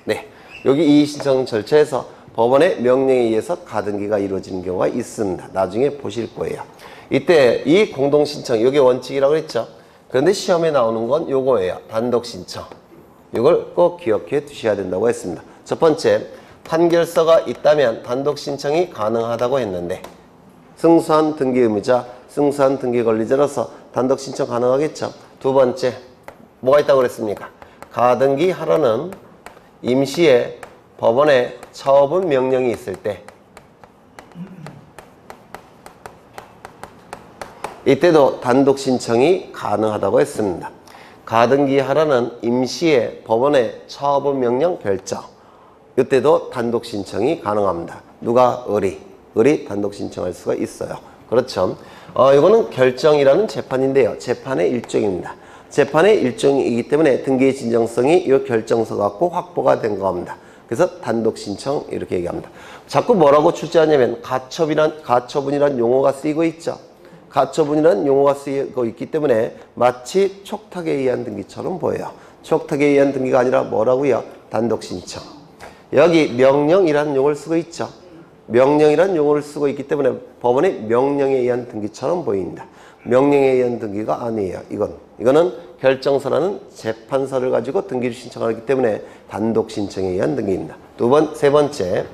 네, 여기 이의신청 절차에서 법원의 명령에 의해서 가등기가 이루어지는 경우가 있습니다. 나중에 보실 거예요. 이때 이 공동신청, 이게 원칙이라고 했죠. 그런데 시험에 나오는 건 요거예요. 단독신청. 이걸 꼭 기억해 두셔야 된다고 했습니다. 첫 번째, 판결서가 있다면 단독신청이 가능하다고 했는데 승소한 등기 의무자, 승소한 등기 권리자로서 단독신청 가능하겠죠. 두 번째, 뭐가 있다고 그랬습니까? 가등기 하라는 임시에 법원에 처분 명령이 있을 때 이때도 단독 신청이 가능하다고 했습니다. 가등기 하라는 임시에 법원에 처분 명령 결정, 이때도 단독 신청이 가능합니다. 누가? 을이 단독 신청할 수가 있어요. 그렇죠. 이거는 결정이라는 재판인데요. 재판의 일종입니다. 재판의 일종이기 때문에 등기의 진정성이 이 결정서 갖고 확보가 된 겁니다. 그래서 단독 신청 이렇게 얘기합니다. 자꾸 뭐라고 출제하냐면 가처분이란 용어가 쓰이고 있죠. 가처분이라는 용어가 쓰이고 있기 때문에 마치 촉탁에 의한 등기처럼 보여요. 촉탁에 의한 등기가 아니라 뭐라고요? 단독 신청. 여기 명령이라는 용어를 쓰고 있죠. 명령이라는 용어를 쓰고 있기 때문에 법원의 명령에 의한 등기처럼 보입니다. 명령에 의한 등기가 아니에요. 이거는 결정서라는 재판서를 가지고 등기를 신청하기 때문에 단독 신청에 의한 등기입니다. 세 번째,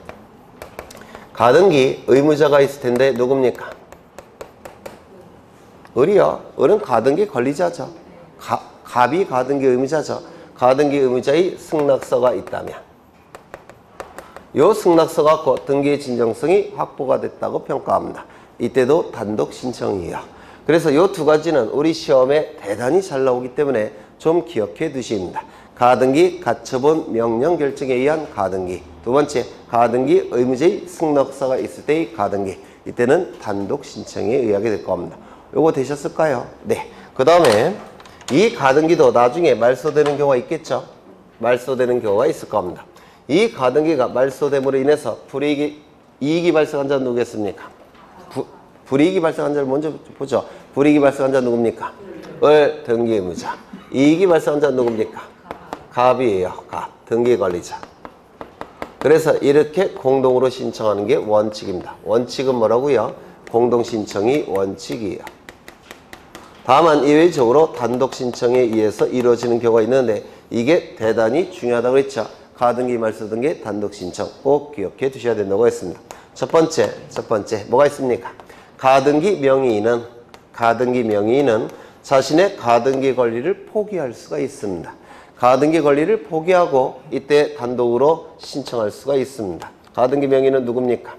가등기 의무자가 있을 텐데 누굽니까? 을이요. 을은 가등기 권리자죠. 갑이 가등기 의무자죠. 가등기 의무자의 승낙서가 있다면 이 승낙서 갖고 등기의 진정성이 확보가 됐다고 평가합니다. 이때도 단독 신청이에요. 그래서 이 두 가지는 우리 시험에 대단히 잘 나오기 때문에 좀 기억해 두십니다. 가등기, 가처분, 명령 결정에 의한 가등기. 두 번째, 가등기 의무자의 승낙서가 있을 때의 가등기. 이때는 단독 신청에 의하게 될 겁니다. 요거 되셨을까요? 네. 그 다음에 이 가등기도 나중에 말소되는 경우가 있겠죠? 말소되는 경우가 있을 겁니다. 이 가등기가 말소됨으로 인해서 이익이 발생한 자는 누구겠습니까? 불이익이 발생한 자를 먼저 보죠. 불이익이 발생한 자는 누굽니까? 을 등기 의무자. 이익이 발생한 자는 누굽니까? 갑이에요. 갑. 등기 관리자. 그래서 이렇게 공동으로 신청하는 게 원칙입니다. 원칙은 뭐라고요? 공동 신청이 원칙이에요. 다만 예외적으로 단독 신청에 의해서 이루어지는 경우가 있는데 이게 대단히 중요하다고 했죠. 가등기, 말소등기, 단독 신청 꼭 기억해 두셔야 된다고 했습니다. 첫 번째 뭐가 있습니까? 가등기 명의인은 자신의 가등기 권리를 포기할 수가 있습니다. 가등기 권리를 포기하고 이때 단독으로 신청할 수가 있습니다. 가등기 명의는 누굽니까?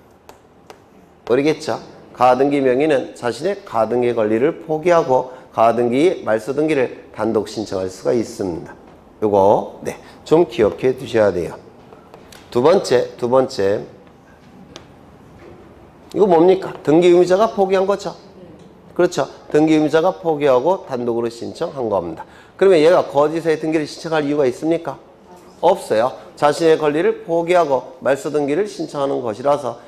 모르겠죠? 가등기 명의는 자신의 가등기 권리를 포기하고 가등기, 말소등기를 단독 신청할 수가 있습니다. 요거 좀 기억해 두셔야 돼요. 두 번째 이거 뭡니까? 등기 의무자가 포기한 거죠. 그렇죠. 등기 의무자가 포기하고 단독으로 신청한 겁니다. 그러면 얘가 거짓의 등기를 신청할 이유가 있습니까? 없어요. 자신의 권리를 포기하고 말소 등기를 신청하는 것이라서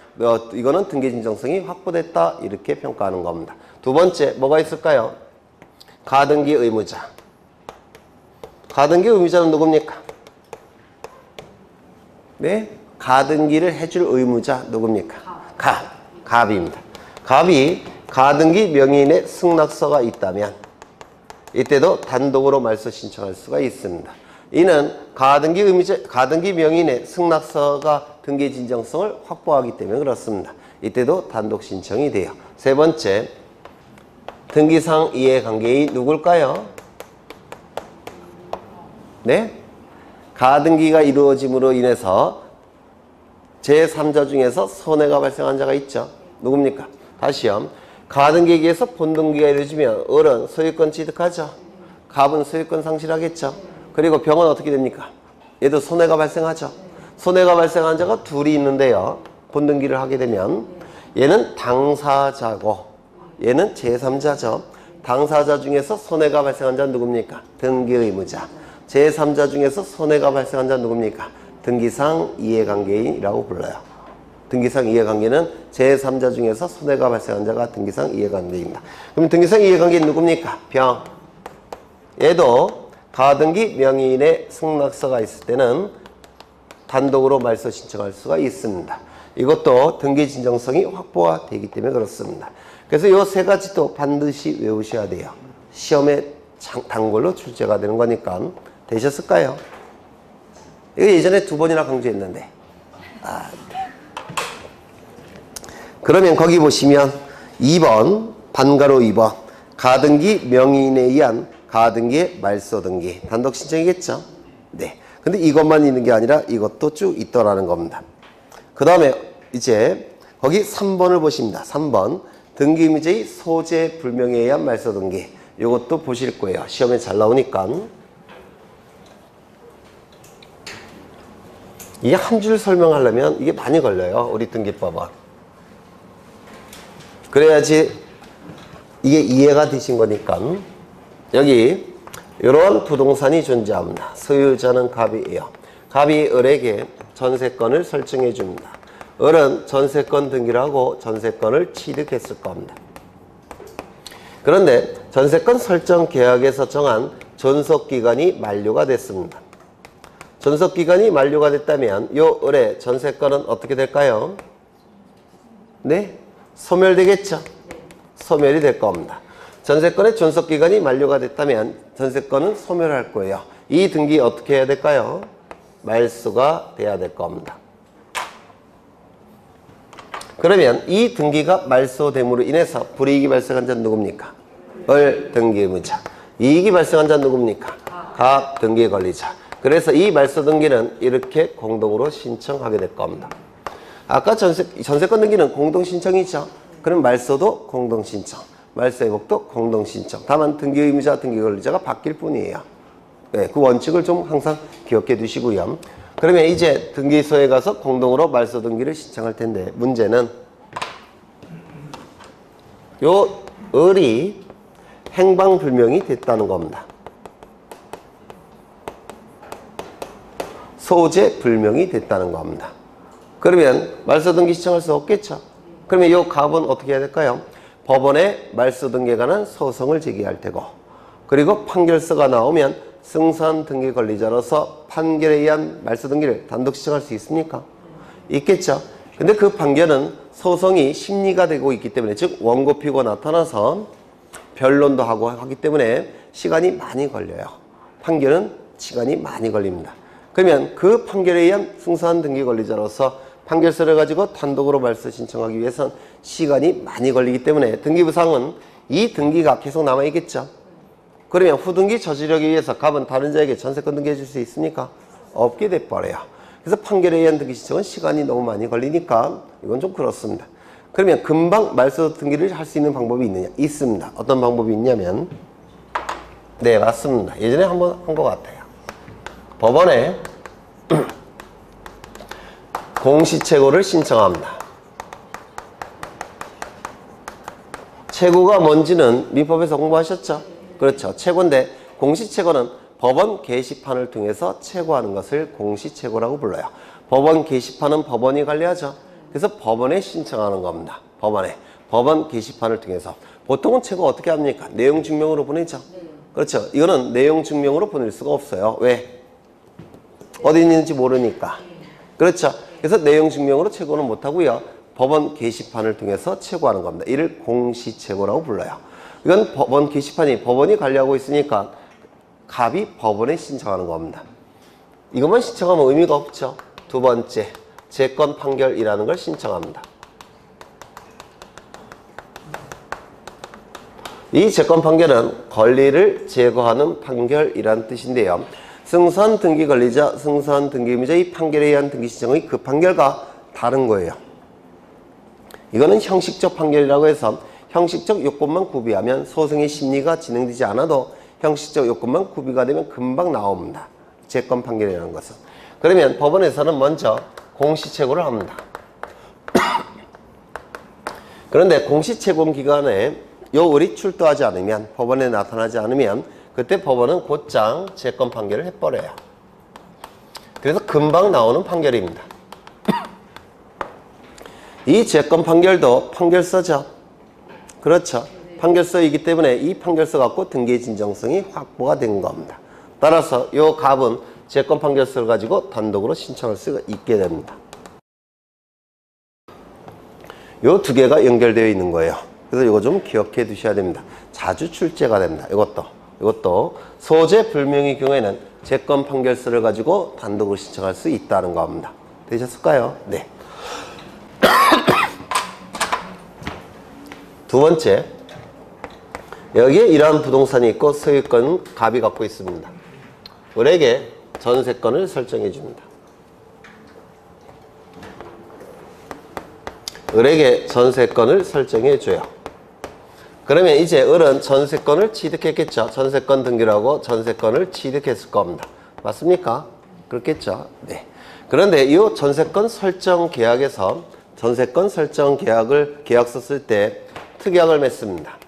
이거는 등기 진정성이 확보됐다 이렇게 평가하는 겁니다. 두 번째 뭐가 있을까요? 가등기 의무자. 가등기 의무자는 누굽니까? 네? 가등기를 해줄 의무자 누굽니까? 갑입니다. 갑이 가등기 명의인의 승낙서가 있다면 이때도 단독으로 말소 신청할 수가 있습니다. 이는 가등기 명의인의 승낙서가 등기 진정성을 확보하기 때문에 그렇습니다. 이때도 단독 신청이 돼요. 세 번째, 등기상 이해관계인 누굴까요? 네? 가등기가 이루어짐으로 인해서 제3자 중에서 손해가 발생한 자가 있죠. 누굽니까? 다시요. 가등기에 의해서 본등기가 이루어지면 을은 소유권 취득하죠. 갑은 소유권 상실하겠죠. 그리고 병은 어떻게 됩니까? 얘도 손해가 발생하죠. 손해가 발생한 자가 둘이 있는데요. 본등기를 하게 되면 얘는 당사자고 얘는 제3자죠. 당사자 중에서 손해가 발생한 자는 누굽니까? 등기 의무자. 제3자 중에서 손해가 발생한 자 누굽니까? 등기상 이해관계인이라고 불러요. 등기상 이해관계는 제3자 중에서 손해가 발생한 자가 등기상 이해관계입니다. 그럼 등기상 이해관계인 누굽니까? 병. 얘도 가등기 명의인의 승낙서가 있을 때는 단독으로 말소 신청할 수가 있습니다. 이것도 등기 진정성이 확보가 되기 때문에 그렇습니다. 그래서 이 세 가지도 반드시 외우셔야 돼요. 시험에 단골로 출제가 되는 거니까. 되셨을까요? 이거 예전에 2번이나 강조했는데. 그러면 거기 보시면 2번, 반가로 2번. 가등기 명의인에 의한 가등기의 말소 등기. 단독 신청이겠죠? 네. 근데 이것만 있는 게 아니라 이것도 쭉 있더라는 겁니다. 그 다음에 이제 거기 3번을 보십니다. 3번. 등기의무자의 소재 불명에 의한 말소 등기. 이것도 보실 거예요. 시험에 잘 나오니까. 이게 한 줄 설명하려면 이게 많이 걸려요. 우리 등기법은. 그래야지 이게 이해가 되신 거니까. 여기 이러한 부동산이 존재합니다. 소유자는 갑이에요. 갑이 을에게 전세권을 설정해 줍니다. 을은 전세권 등기를 하고 전세권을 취득했을 겁니다. 그런데 전세권 설정 계약에서 정한 존속기간이 만료가 됐습니다. 존속기간이 만료가 됐다면 이 을의 전세권은 어떻게 될까요? 네? 소멸되겠죠? 소멸이 될 겁니다. 전세권의 존속기간이 만료가 됐다면 전세권은 소멸할 거예요. 이 등기 어떻게 해야 될까요? 말소가 돼야 될 겁니다. 그러면 이 등기가 말소됨으로 인해서 불이익이 발생한 자는 누굽니까? 을 등기의무자. 이익이 발생한 자는 누굽니까? 갑 등기 권리자. 그래서 이 말소 등기는 이렇게 공동으로 신청하게 될 겁니다. 아까 전세권 등기는 공동 신청이죠. 그럼 말소도 공동 신청, 말소 회복도 공동 신청. 다만 등기 의무자, 등기 권리자가 바뀔 뿐이에요. 네, 그 원칙을 좀 항상 기억해 두시고요. 그러면 이제 등기소에 가서 공동으로 말소 등기를 신청할 텐데 문제는 요 을이 행방불명이 됐다는 겁니다. 소재 불명이 됐다는 겁니다. 그러면 말소 등기 신청할 수 없겠죠. 그러면 이 갑은 어떻게 해야 될까요? 법원에 말소 등기에 관한 소송을 제기할 테고, 그리고 판결서가 나오면 승소한 등기 권리자로서 판결에 의한 말소 등기를 단독 신청할 수 있습니까? 있겠죠. 근데 그 판결은 소송이 심리가 되고 있기 때문에, 즉 원고피고 나타나서 변론도 하고 하기 때문에 시간이 많이 걸려요. 판결은 시간이 많이 걸립니다. 그러면 그 판결에 의한 승소한 등기 권리자로서 판결서를 가지고 단독으로 말소 신청하기 위해선 시간이 많이 걸리기 때문에 등기부상은 이 등기가 계속 남아있겠죠. 그러면 후등기 저지르기 위해서 갑은 다른 자에게 전세권 등기해 줄 수 있습니까? 없게 돼버려요. 그래서 판결에 의한 등기 신청은 시간이 너무 많이 걸리니까 이건 좀 그렇습니다. 그러면 금방 말소 등기를 할 수 있는 방법이 있느냐? 있습니다. 어떤 방법이 있냐면, 네, 맞습니다. 예전에 한번 한 것 같아요. 법원에 공시채고를 신청합니다. 채고가 뭔지는 민법에서 공부하셨죠? 그렇죠. 채고인데 공시채고는 법원 게시판을 통해서 채고하는 것을 공시채고라고 불러요. 법원 게시판은 법원이 관리하죠. 그래서 법원에 신청하는 겁니다. 법원에. 법원 게시판을 통해서. 보통은 채고 어떻게 합니까? 내용 증명으로 보내죠. 그렇죠. 이거는 내용 증명으로 보낼 수가 없어요. 왜? 어디 있는지 모르니까. 그렇죠. 그래서 내용 증명으로 채고는 못하고요. 법원 게시판을 통해서 채고하는 겁니다. 이를 공시채고라고 불러요. 이건 법원 게시판이 법원이 관리하고 있으니까 갑이 법원에 신청하는 겁니다. 이것만 신청하면 의미가 없죠. 두 번째, 재건 판결이라는 걸 신청합니다. 이 재건 판결은 권리를 제거하는 판결이라는 뜻인데요. 승소한 등기 권리자, 승소한 등기 의무자의 판결에 의한 등기 신청의 그 판결과 다른 거예요. 이거는 형식적 판결이라고 해서 형식적 요건만 구비하면 소송의 심리가 진행되지 않아도 형식적 요건만 구비가 되면 금방 나옵니다. 재건 판결이라는 것은. 그러면 법원에서는 먼저 공시채고를 합니다. 그런데 공시채고 기간에 요 을이 출두하지 않으면, 법원에 나타나지 않으면 그때 법원은 곧장 재건 판결을 해버려요. 그래서 금방 나오는 판결입니다. 이 재건 판결도 판결서죠. 그렇죠. 판결서이기 때문에 이 판결서 갖고 등기의 진정성이 확보가 된 겁니다. 따라서 이 갑은 재건 판결서를 가지고 단독으로 신청할 수가 있게 됩니다. 요 두 개가 연결되어 있는 거예요. 그래서 이거 좀 기억해 두셔야 됩니다. 자주 출제가 됩니다. 이것도 소재 불명의 경우에는 재건 판결서를 가지고 단독으로 신청할 수 있다는 겁니다. 되셨을까요? 네. 두 번째, 여기에 이러한 부동산이 있고 소유권은 갑이 갖고 있습니다. 을에게 전세권을 설정해 줍니다. 을에게 전세권을 설정해 줘요. 그러면 이제 을은 전세권을 취득했겠죠. 전세권 등기라고 전세권을 취득했을 겁니다. 맞습니까? 그렇겠죠. 네. 그런데 이 전세권 설정 계약에서 전세권 설정 계약서 쓸 때 특약을 맺습니다.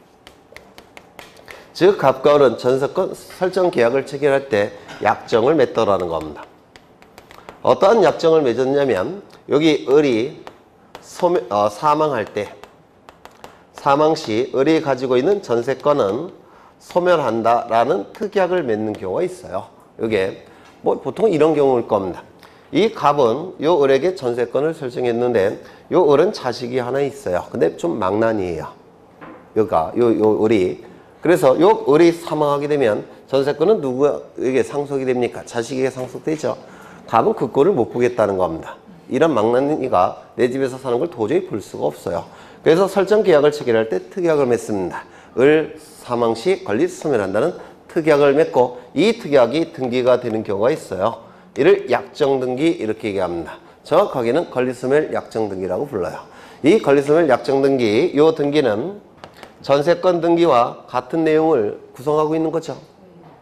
즉 갑과 을은 전세권 설정 계약을 체결할 때 약정을 맺더라는 겁니다. 어떠한 약정을 맺었냐면 여기 을이 사망할 때 사망 시 을이 가지고 있는 전세권은 소멸한다라는 특약을 맺는 경우가 있어요. 이게 뭐 보통 이런 경우일 겁니다. 이 갑은 요 을에게 전세권을 설정했는데 요 을은 자식이 하나 있어요. 근데 좀 망난이에요. 요 을이. 그래서 요 을이 사망하게 되면 전세권은 누구에게 상속이 됩니까? 자식에게 상속되죠. 갑은 그 꼴을 못 보겠다는 겁니다. 이런 망나니가 내 집에서 사는 걸 도저히 볼 수가 없어요. 그래서 설정 계약을 체결할 때 특약을 맺습니다. 을 사망 시 권리 소멸한다는 특약을 맺고 이 특약이 등기가 되는 경우가 있어요. 이를 약정등기 이렇게 얘기합니다. 정확하게는 권리소멸 약정등기라고 불러요. 이 권리소멸 약정등기, 이 등기는 전세권 등기와 같은 내용을 구성하고 있는 거죠.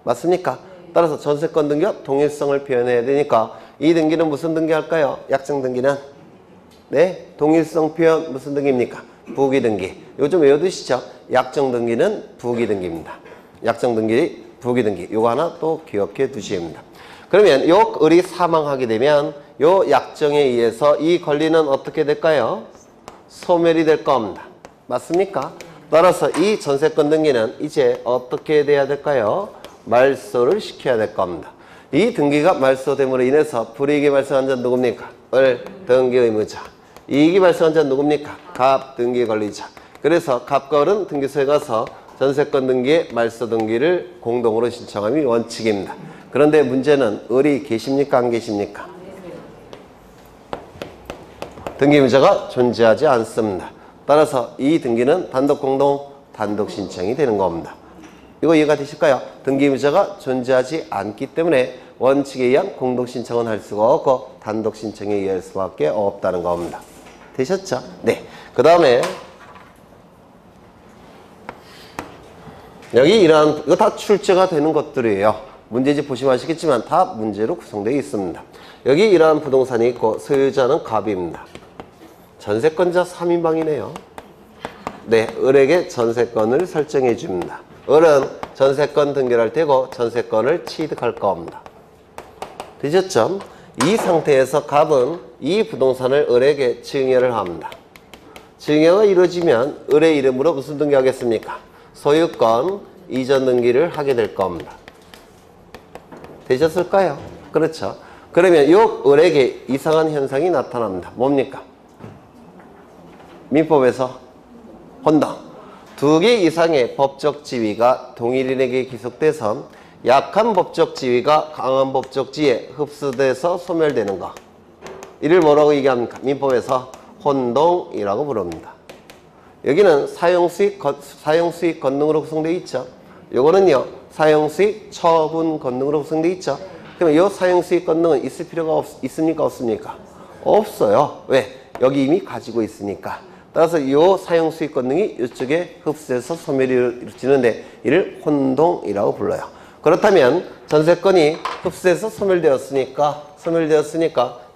맞습니까? 따라서 전세권 등기와 동일성을 표현해야 되니까 이 등기는 무슨 등기 할까요? 약정 등기는? 네, 동일성 표현 무슨 등기입니까? 부기 등기. 이거 좀 외워두시죠. 약정 등기는 부기 등기입니다. 약정 등기, 부기 등기. 이거 하나 또 기억해 두셔야 합니다. 그러면 요 을이 사망하게 되면 요 약정에 의해서 이 권리는 어떻게 될까요? 소멸이 될 겁니다. 맞습니까? 따라서 이 전세권 등기는 이제 어떻게 돼야 될까요? 말소를 시켜야 될 겁니다. 이 등기가 말소됨으로 인해서 불이익이 발생한 자는 누굽니까? 을 등기 의무자. 이익이 발생한 자는 누굽니까? 갑 등기 권리자. 그래서 갑과 을은 등기소에 가서 전세권 등기의 말소 등기를 공동으로 신청함이 원칙입니다. 그런데 문제는 을이 계십니까? 안 계십니까? 등기 의무자가 존재하지 않습니다. 따라서 이 등기는 단독 공동 단독 신청이 되는 겁니다. 이거 이해가 되실까요? 등기 의무자가 존재하지 않기 때문에 원칙에 의한 공동 신청은 할 수가 없고 단독 신청에 의할 수밖에 없다는 겁니다. 되셨죠? 네. 그 다음에 여기 이러한 이거 다 출제가 되는 것들이에요. 문제집 보시면 아시겠지만 다 문제로 구성되어 있습니다. 여기 이러한 부동산이 있고 소유자는 갑입니다. 전세권자 3인방이네요. 네, 을에게 전세권을 설정해 줍니다. 을은 전세권 등기할 테고 전세권을 취득할 겁니다. 되셨죠? 이 상태에서 갑은 이 부동산을 을에게 증여를 합니다. 증여가 이루어지면 을의 이름으로 무슨 등기하겠습니까? 소유권 이전 등기를 하게 될 겁니다. 되셨을까요? 그렇죠. 그러면 이 을에게 이상한 현상이 나타납니다. 뭡니까? 민법에서 혼동. 두 개 이상의 법적 지위가 동일인에게 기속돼서 약한 법적 지위가 강한 법적 지위에 흡수돼서 소멸되는 것. 이를 뭐라고 얘기합니까? 민법에서 혼동이라고 부릅니다. 여기는 사용수익 권능으로 구성되어 있죠. 요거는요, 사용수익 처분 권능으로 구성되어 있죠. 그러면 이 사용수익 권능은 있을 필요가 있습니까? 없습니까? 없어요. 왜? 여기 이미 가지고 있으니까. 따라서 이 사용수익 권능이 이쪽에 흡수해서 소멸이 이루어지는데 이를 혼동이라고 불러요. 그렇다면 전세권이 흡수해서 소멸되었으니까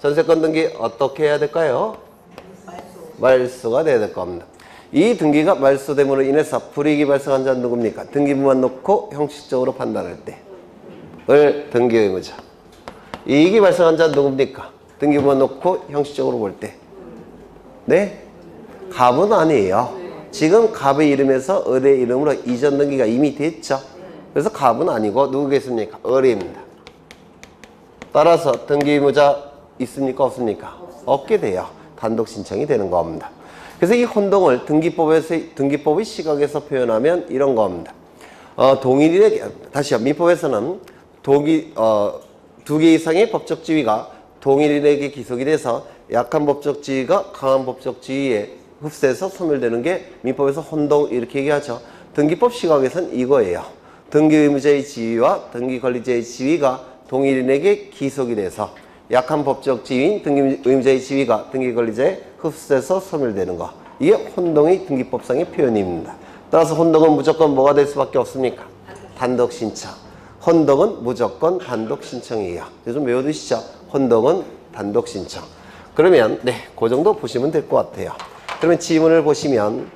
전세권 등기 어떻게 해야 될까요? 말소가 돼야 될 겁니다. 이 등기가 말소됨으로 인해서 불이익이 발생한 자는 누굽니까? 등기부만 놓고 형식적으로 판단할 때을 등기 의무자. 이익이 발생한 자는 누굽니까? 등기부만 놓고 형식적으로 볼 때. 네? 갑은 아니에요. 지금 갑의 이름에서 을의 이름으로 이전 등기가 이미 됐죠. 그래서 갑은 아니고 누구겠습니까? 을입니다. 따라서 등기 의무자 있습니까? 없습니까? 없게 돼요. 단독 신청이 되는 겁니다. 그래서 이 혼동을 등기법의 시각에서 표현하면 이런 겁니다. 동일인에게, 다시요. 민법에서는 두 개 이상의 법적 지위가 동일인에게 기속이 돼서 약한 법적 지위가 강한 법적 지위에 흡수해서 소멸되는 게 민법에서 혼동 이렇게 얘기하죠. 등기법 시각에서는 이거예요. 등기 의무자의 지위와 등기 권리자의 지위가 동일인에게 기속이 돼서 약한 법적 지위인 등기 의무자의 지위가 등기 권리자에 흡수해서 소멸되는 거. 이게 혼동의 등기법상의 표현입니다. 따라서 혼동은 무조건 뭐가 될 수밖에 없습니까? 단독 신청. 혼동은 무조건 단독 신청이에요. 좀 외워두시죠. 혼동은 단독 신청. 그러면 네, 그 정도 보시면 될 것 같아요. 그러면 지문을 보시면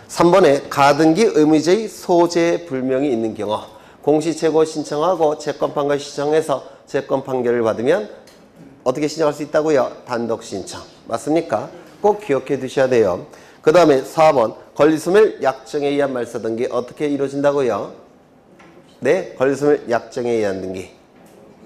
3번에 가등기 의무자의 소재 불명이 있는 경우 공시채고 신청하고 채권판결 신청해서 채권 판결을 받으면 어떻게 신청할 수 있다고요? 단독 신청. 맞습니까? 꼭 기억해 두셔야 돼요. 그 다음에 4번 권리소멸 약정에 의한 말소 등기 어떻게 이루어진다고요? 네, 권리소멸 약정에 의한 등기.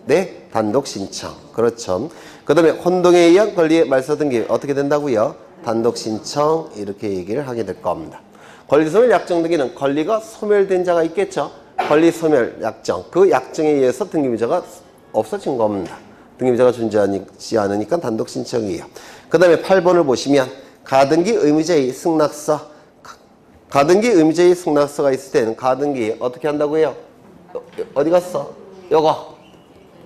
네, 단독 신청. 그렇죠. 그 다음에 혼동에 의한 권리의 말소 등기 어떻게 된다고요? 단독 신청. 이렇게 얘기를 하게 될 겁니다. 권리소멸 약정 등기는 권리가 소멸된 자가 있겠죠. 권리소멸 약정. 그 약정에 의해서 등기부자가 없어진 겁니다. 등기부자가 존재하지 않으니까 단독 신청이에요. 그 다음에 8번을 보시면 가등기 의무자의 승낙서. 가등기 의무자의 승낙서가 있을 때는 가등기 어떻게 한다고요? 어디 갔어? 요거.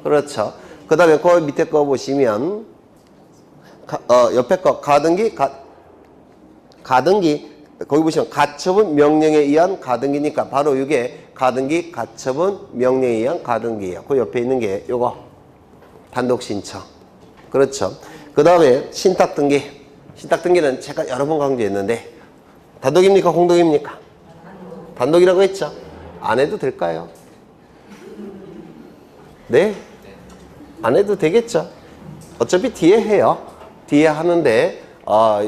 그렇죠. 그 다음에 그 밑에 거 보시면 옆에 거 가등기 거기 보시면 가처분 명령에 의한 가등기니까 바로 이게 가등기 가처분 명령에 의한 가등기예요. 그 옆에 있는 게 요거 단독 신청. 그렇죠. 그 다음에 신탁 등기. 신탁 등기는 제가 여러 번 강조했는데 단독입니까? 공동입니까? 단독이라고 했죠. 안 해도 될까요? 네? 안 해도 되겠죠. 어차피 뒤에 해요. 뒤에 하는데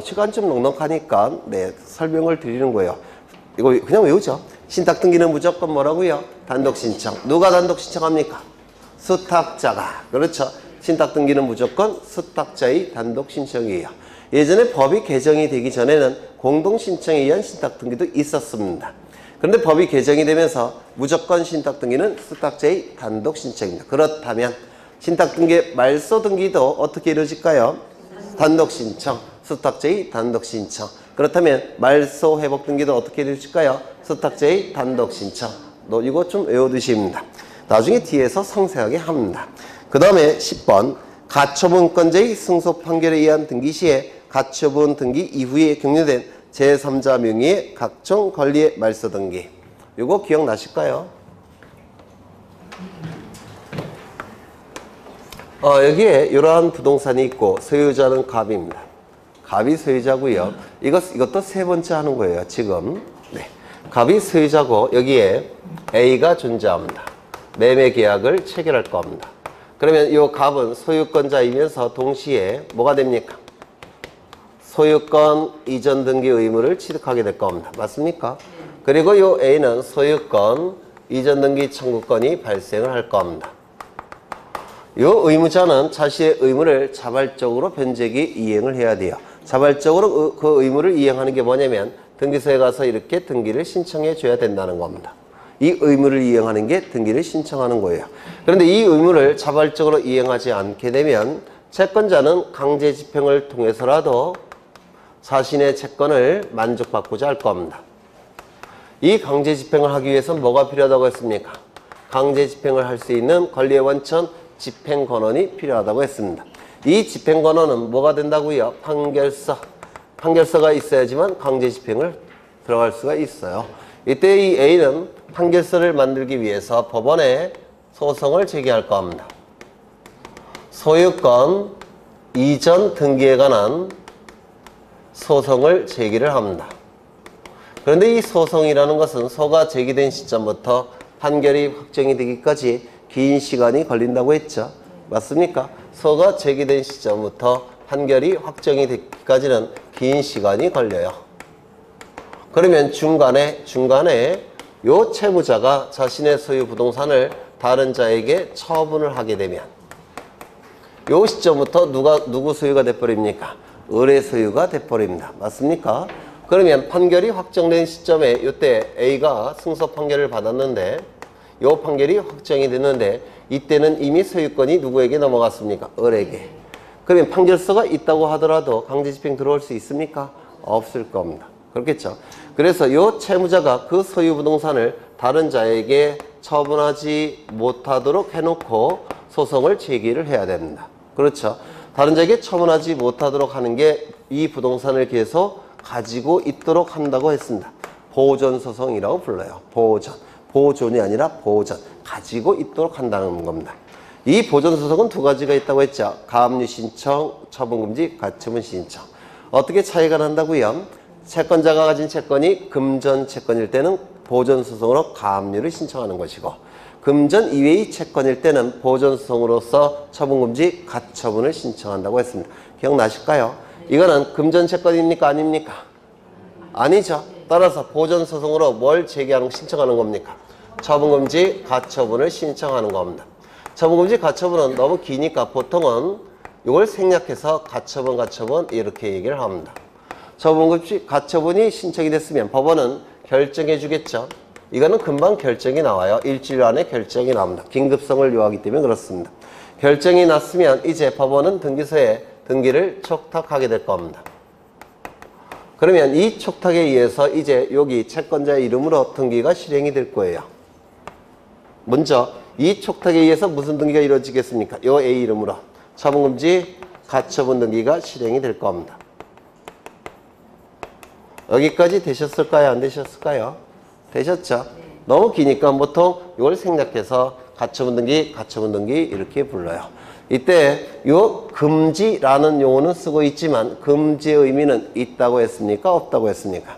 시간 좀 넉넉하니까 네, 설명을 드리는 거예요. 이거 그냥 외우죠. 신탁 등기는 무조건 뭐라고요? 단독 신청. 누가 단독 신청합니까? 수탁자가. 그렇죠. 신탁 등기는 무조건 수탁자의 단독 신청이에요. 예전에 법이 개정이 되기 전에는 공동 신청에 의한 신탁 등기도 있었습니다. 그런데 법이 개정이 되면서 무조건 신탁 등기는 수탁자의 단독 신청입니다. 그렇다면 신탁 등기 말소 등기도 어떻게 이루어질까요? 단독 신청. 수탁자의 단독 신청. 그렇다면 말소 회복 등기도 어떻게 이루어질까요? 수탁자의 단독 신청. 이거 좀 외워두십니다. 나중에 뒤에서 상세하게 합니다. 그 다음에 10번 가처분권자의 승소 판결에 의한 등기 시에 가처분 등기 이후에 격려된 제3자 명의의 각종 권리의 말소 등기. 이거 기억나실까요? 여기에 이러한 부동산이 있고 소유자는 갑입니다. 갑이 소유자고요. 이것도 세 번째 하는 거예요. 지금 네. 갑이 소유자고 여기에 A가 존재합니다. 매매 계약을 체결할 겁니다. 그러면 이 갑은 소유권자이면서 동시에 뭐가 됩니까? 소유권 이전 등기 의무를 취득하게 될 겁니다. 맞습니까? 그리고 이 A는 소유권 이전 등기 청구권이 발생을 할 겁니다. 이 의무자는 자신의 의무를 자발적으로 변제기 이행을 해야 돼요. 자발적으로 그 의무를 이행하는 게 뭐냐면 등기소에 가서 이렇게 등기를 신청해 줘야 된다는 겁니다. 이 의무를 이행하는 게 등기를 신청하는 거예요. 그런데 이 의무를 자발적으로 이행하지 않게 되면 채권자는 강제 집행을 통해서라도 자신의 채권을 만족받고자 할 겁니다. 이 강제 집행을 하기 위해서 뭐가 필요하다고 했습니까? 강제 집행을 할 수 있는 권리의 원천 집행 권한이 필요하다고 했습니다. 이 집행 권한은 뭐가 된다고요? 판결서. 판결서가 있어야지만 강제 집행을 들어갈 수가 있어요. 이때 이 A는 판결서를 만들기 위해서 법원에 소송을 제기할 겁니다. 소유권 이전 등기에 관한 소송을 제기를 합니다. 그런데 이 소송이라는 것은 소가 제기된 시점부터 판결이 확정이 되기까지 긴 시간이 걸린다고 했죠. 맞습니까? 소가 제기된 시점부터 판결이 확정이 되기까지는 긴 시간이 걸려요. 그러면 중간에 요 채무자가 자신의 소유 부동산을 다른 자에게 처분을 하게 되면 요 시점부터 누구 소유가 돼버립니까? 을의 소유가 돼버립니다. 맞습니까? 그러면 판결이 확정된 시점에 이때 A가 승소 판결을 받았는데 요 판결이 확정이 됐는데 이때는 이미 소유권이 누구에게 넘어갔습니까? 을에게. 그러면 판결서가 있다고 하더라도 강제집행 들어올 수 있습니까? 없을 겁니다. 그렇겠죠. 그래서 요 채무자가 그 소유 부동산을 다른 자에게 처분하지 못하도록 해놓고 소송을 제기를 해야 됩니다. 그렇죠. 다른 자에게 처분하지 못하도록 하는 게 이 부동산을 계속 가지고 있도록 한다고 했습니다. 보존소송이라고 불러요. 보존이 아니라 보존. 가지고 있도록 한다는 겁니다. 이 보존소송은 두 가지가 있다고 했죠. 가압류 신청, 처분금지, 가처분 신청. 어떻게 차이가 난다고요? 채권자가 가진 채권이 금전 채권일 때는 보존소송으로 가압류를 신청하는 것이고 금전 이외의 채권일 때는 보존소송으로서 처분금지, 가처분을 신청한다고 했습니다. 기억나실까요? 이거는 금전 채권입니까? 아닙니까? 아니죠. 따라서 보존소송으로 뭘 신청하는 겁니까? 처분금지, 가처분을 신청하는 겁니다. 처분금지, 가처분은 너무 기니까 보통은 이걸 생략해서 가처분 이렇게 얘기를 합니다. 처분금지, 가처분이 신청이 됐으면 법원은 결정해 주겠죠. 이거는 금방 결정이 나와요. 일주일 안에 결정이 나옵니다. 긴급성을 요하기 때문에 그렇습니다. 결정이 났으면 이제 법원은 등기소에 등기를 촉탁하게 될 겁니다. 그러면 이 촉탁에 의해서 이제 여기 채권자의 이름으로 등기가 실행이 될 거예요. 먼저 이 촉탁에 의해서 무슨 등기가 이루어지겠습니까? 요 A 이름으로 처분금지, 가처분 등기가 실행이 될 겁니다. 여기까지 되셨을까요? 안 되셨을까요? 되셨죠? 너무 기니까 보통 이걸 생략해서 가처분 등기 이렇게 불러요. 이때 요 금지라는 용어는 쓰고 있지만 금지의 의미는 있다고 했습니까? 없다고 했습니까?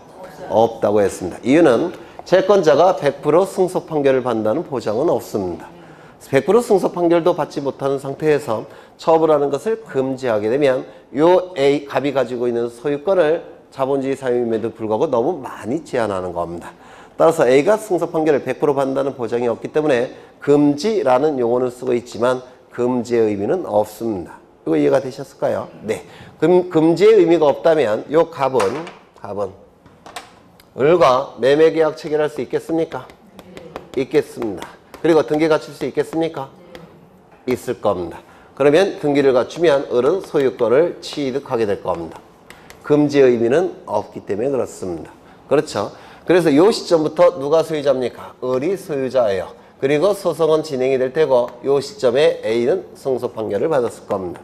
없다고 했습니다. 이유는 채권자가 100% 승소 판결을 받는다는 보장은 없습니다. 100% 승소 판결도 받지 못하는 상태에서 처분하는 것을 금지하게 되면 요 A, 갑이 가지고 있는 소유권을 자본주의 사회임에도 불구하고 너무 많이 제한하는 겁니다. 따라서 A가 승소 판결을 100% 받는다는 보장이 없기 때문에 금지라는 용어는 쓰고 있지만 금지의 의미는 없습니다. 이거 이해가 되셨을까요? 네. 금지의 의미가 없다면 요 갑은 을과 매매계약 체결할 수 있겠습니까? 있겠습니다. 그리고 등기 갖출 수 있겠습니까? 있을 겁니다. 그러면 등기를 갖추면 을은 소유권을 취득하게 될 겁니다. 금지의 의미는 없기 때문에 그렇습니다. 그렇죠? 그래서 이 시점부터 누가 소유자입니까? 을이 소유자예요. 그리고 소송은 진행이 될 테고 이 시점에 A는 승소 판결을 받았을 겁니다.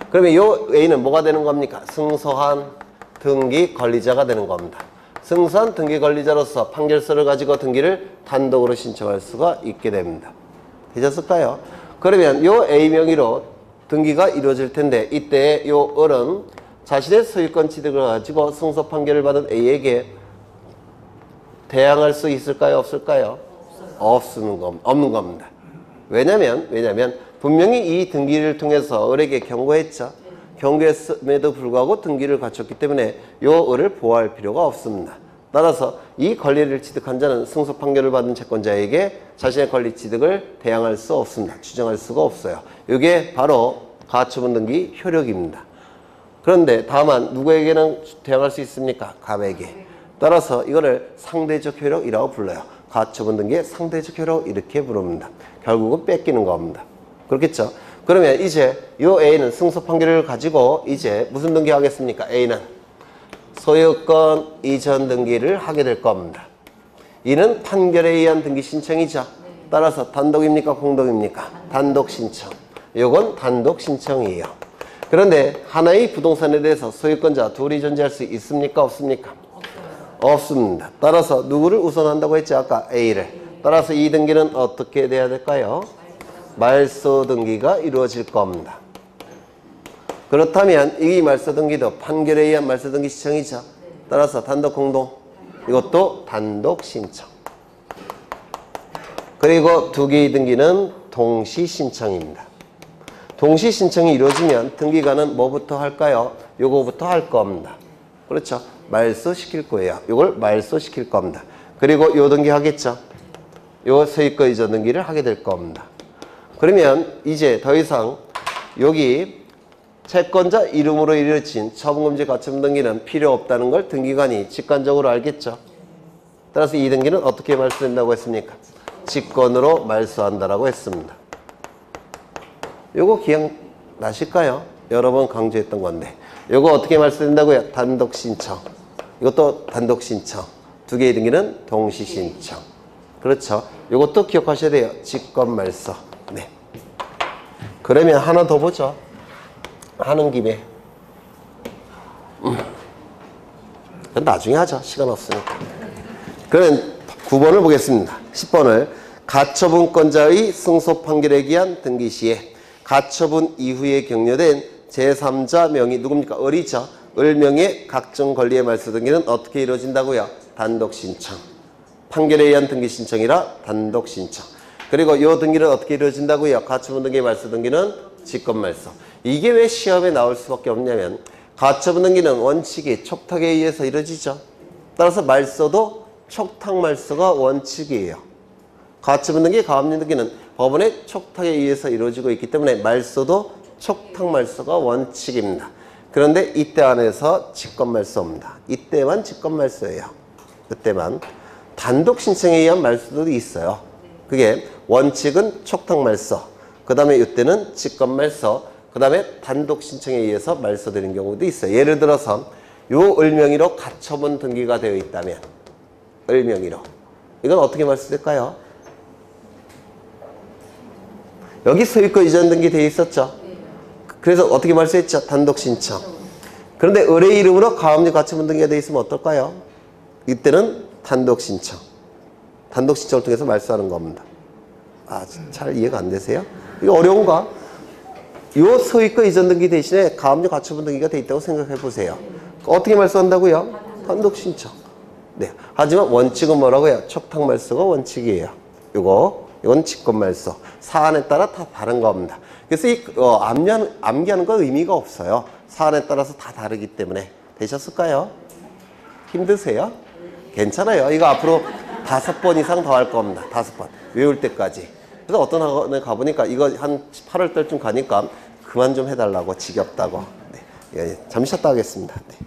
그러면 이 A는 뭐가 되는 겁니까? 승소한 등기 권리자가 되는 겁니다. 승소한 등기 권리자로서 판결서를 가지고 등기를 단독으로 신청할 수가 있게 됩니다. 되셨을까요? 그러면 이 A 명의로 등기가 이루어질 텐데 이때 이 을은 자신의 소유권 취득을 가지고 승소 판결을 받은 A에게 대항할 수 있을까요? 없을까요? 없는 겁니다. 왜냐면 분명히 이 등기를 통해서 을에게 경고했죠. 경고했음에도 불구하고 등기를 갖췄기 때문에 요 을을 보호할 필요가 없습니다. 따라서 이 권리를 취득한 자는 승소 판결을 받은 채권자에게 자신의 권리 취득을 대항할 수 없습니다. 주장할 수가 없어요. 이게 바로 가처분 등기 효력입니다. 그런데 다만 누구에게는 대항할 수 있습니까? 갑에게. 따라서 이거를 상대적 효력이라고 불러요. 가처분 등기의 상대적 효력 이렇게 부릅니다. 결국은 뺏기는 겁니다. 그렇겠죠? 그러면 이제 이 A는 승소 판결을 가지고 이제 무슨 등기 하겠습니까? A는 소유권 이전 등기를 하게 될 겁니다. 이는 판결에 의한 등기 신청이죠. 따라서 단독입니까? 공동입니까? 단독 신청. 이건 단독 신청이에요. 그런데 하나의 부동산에 대해서 소유권자 둘이 존재할 수 있습니까? 없습니까? 없습니다. 따라서 누구를 우선한다고 했죠? 아까 A를. 따라서 이 등기는 어떻게 돼야 될까요? 말소 등기가 이루어질 겁니다. 그렇다면 이 말소 등기도 판결에 의한 말소 등기 신청이죠. 따라서 단독 공동 이것도 단독 신청. 그리고 두 개의 등기는 동시 신청입니다. 동시 신청이 이루어지면 등기관은 뭐부터 할까요? 요거부터 할 겁니다. 그렇죠? 말소시킬 거예요. 요걸 말소시킬 겁니다. 그리고 요 등기 하겠죠? 요 소유권 이전 등기를 하게 될 겁니다. 그러면 이제 더 이상 여기 채권자 이름으로 이루어진 처분금지 가처분 등기는 필요 없다는 걸 등기관이 직관적으로 알겠죠? 따라서 이 등기는 어떻게 말소된다고 했습니까? 직권으로 말소한다라고 했습니다. 요거 기억나실까요? 여러 번 강조했던 건데 요거 어떻게 말소된다고요? 단독 신청. 이것도 단독 신청. 두 개의 등기는 동시 신청. 그렇죠? 요것도 기억하셔야 돼요. 직권 말소. 네. 그러면 하나 더 보죠. 하는 김에. 그건 나중에 하죠. 시간 없으니까. 그러면 9번을 보겠습니다. 10번을 가처분권자의 승소 판결에 기한 등기 시에 가처분 이후에 격려된 제3자 명의 누굽니까? 을이죠. 을 명의 각종 권리의 말소 등기는 어떻게 이루어진다고요? 단독 신청. 판결에 의한 등기 신청이라 단독 신청. 그리고 이 등기는 어떻게 이루어진다고요? 가처분 등기의 말소 등기는 직권 말소. 이게 왜 시험에 나올 수밖에 없냐면 가처분 등기는 원칙이 촉탁에 의해서 이루어지죠. 따라서 말소도 촉탁 말소가 원칙이에요. 가처분 등기, 가압류 등기는 법원의 촉탁에 의해서 이루어지고 있기 때문에 말소도 촉탁 말소가 원칙입니다. 그런데 이때 안에서 직권 말소입니다. 이때만 직권 말소예요. 그때만. 단독 신청에 의한 말소도 있어요. 그게 원칙은 촉탁 말소, 그 다음에 이때는 직권 말소, 그 다음에 단독 신청에 의해서 말소되는 경우도 있어요. 예를 들어서 요 을명의로 가처분 등기가 되어 있다면 을명의로 이건 어떻게 말소될까요? 여기 소유권 이전 등기 되어 있었죠. 그래서 어떻게 말소했죠? 단독 신청. 그런데 을의 이름으로 가압류 가처분 등기가 되어 있으면 어떨까요? 이때는 단독 신청. 단독 신청을 통해서 말소하는 겁니다. 아, 잘 이해가 안 되세요? 이거 어려운가? 요 소유권 이전 등기 대신에 가압류 가처분 등기가 되어 있다고 생각해 보세요. 어떻게 말소한다고요? 단독 신청. 네. 하지만 원칙은 뭐라고요? 촉탁 말소가 원칙이에요. 이건 직권 말소. 사안에 따라 다 다른 겁니다. 그래서 이 암기하는 건 의미가 없어요. 사안에 따라서 다 다르기 때문에. 되셨을까요? 힘드세요? 괜찮아요. 이거 앞으로 5번 이상 더 할 겁니다. 5번. 외울 때까지. 그래서 어떤 학원에 가보니까 이거 한 8월 달쯤 가니까 그만 좀 해달라고, 지겹다고. 네. 예, 잠시 쉬었다 하겠습니다. 네.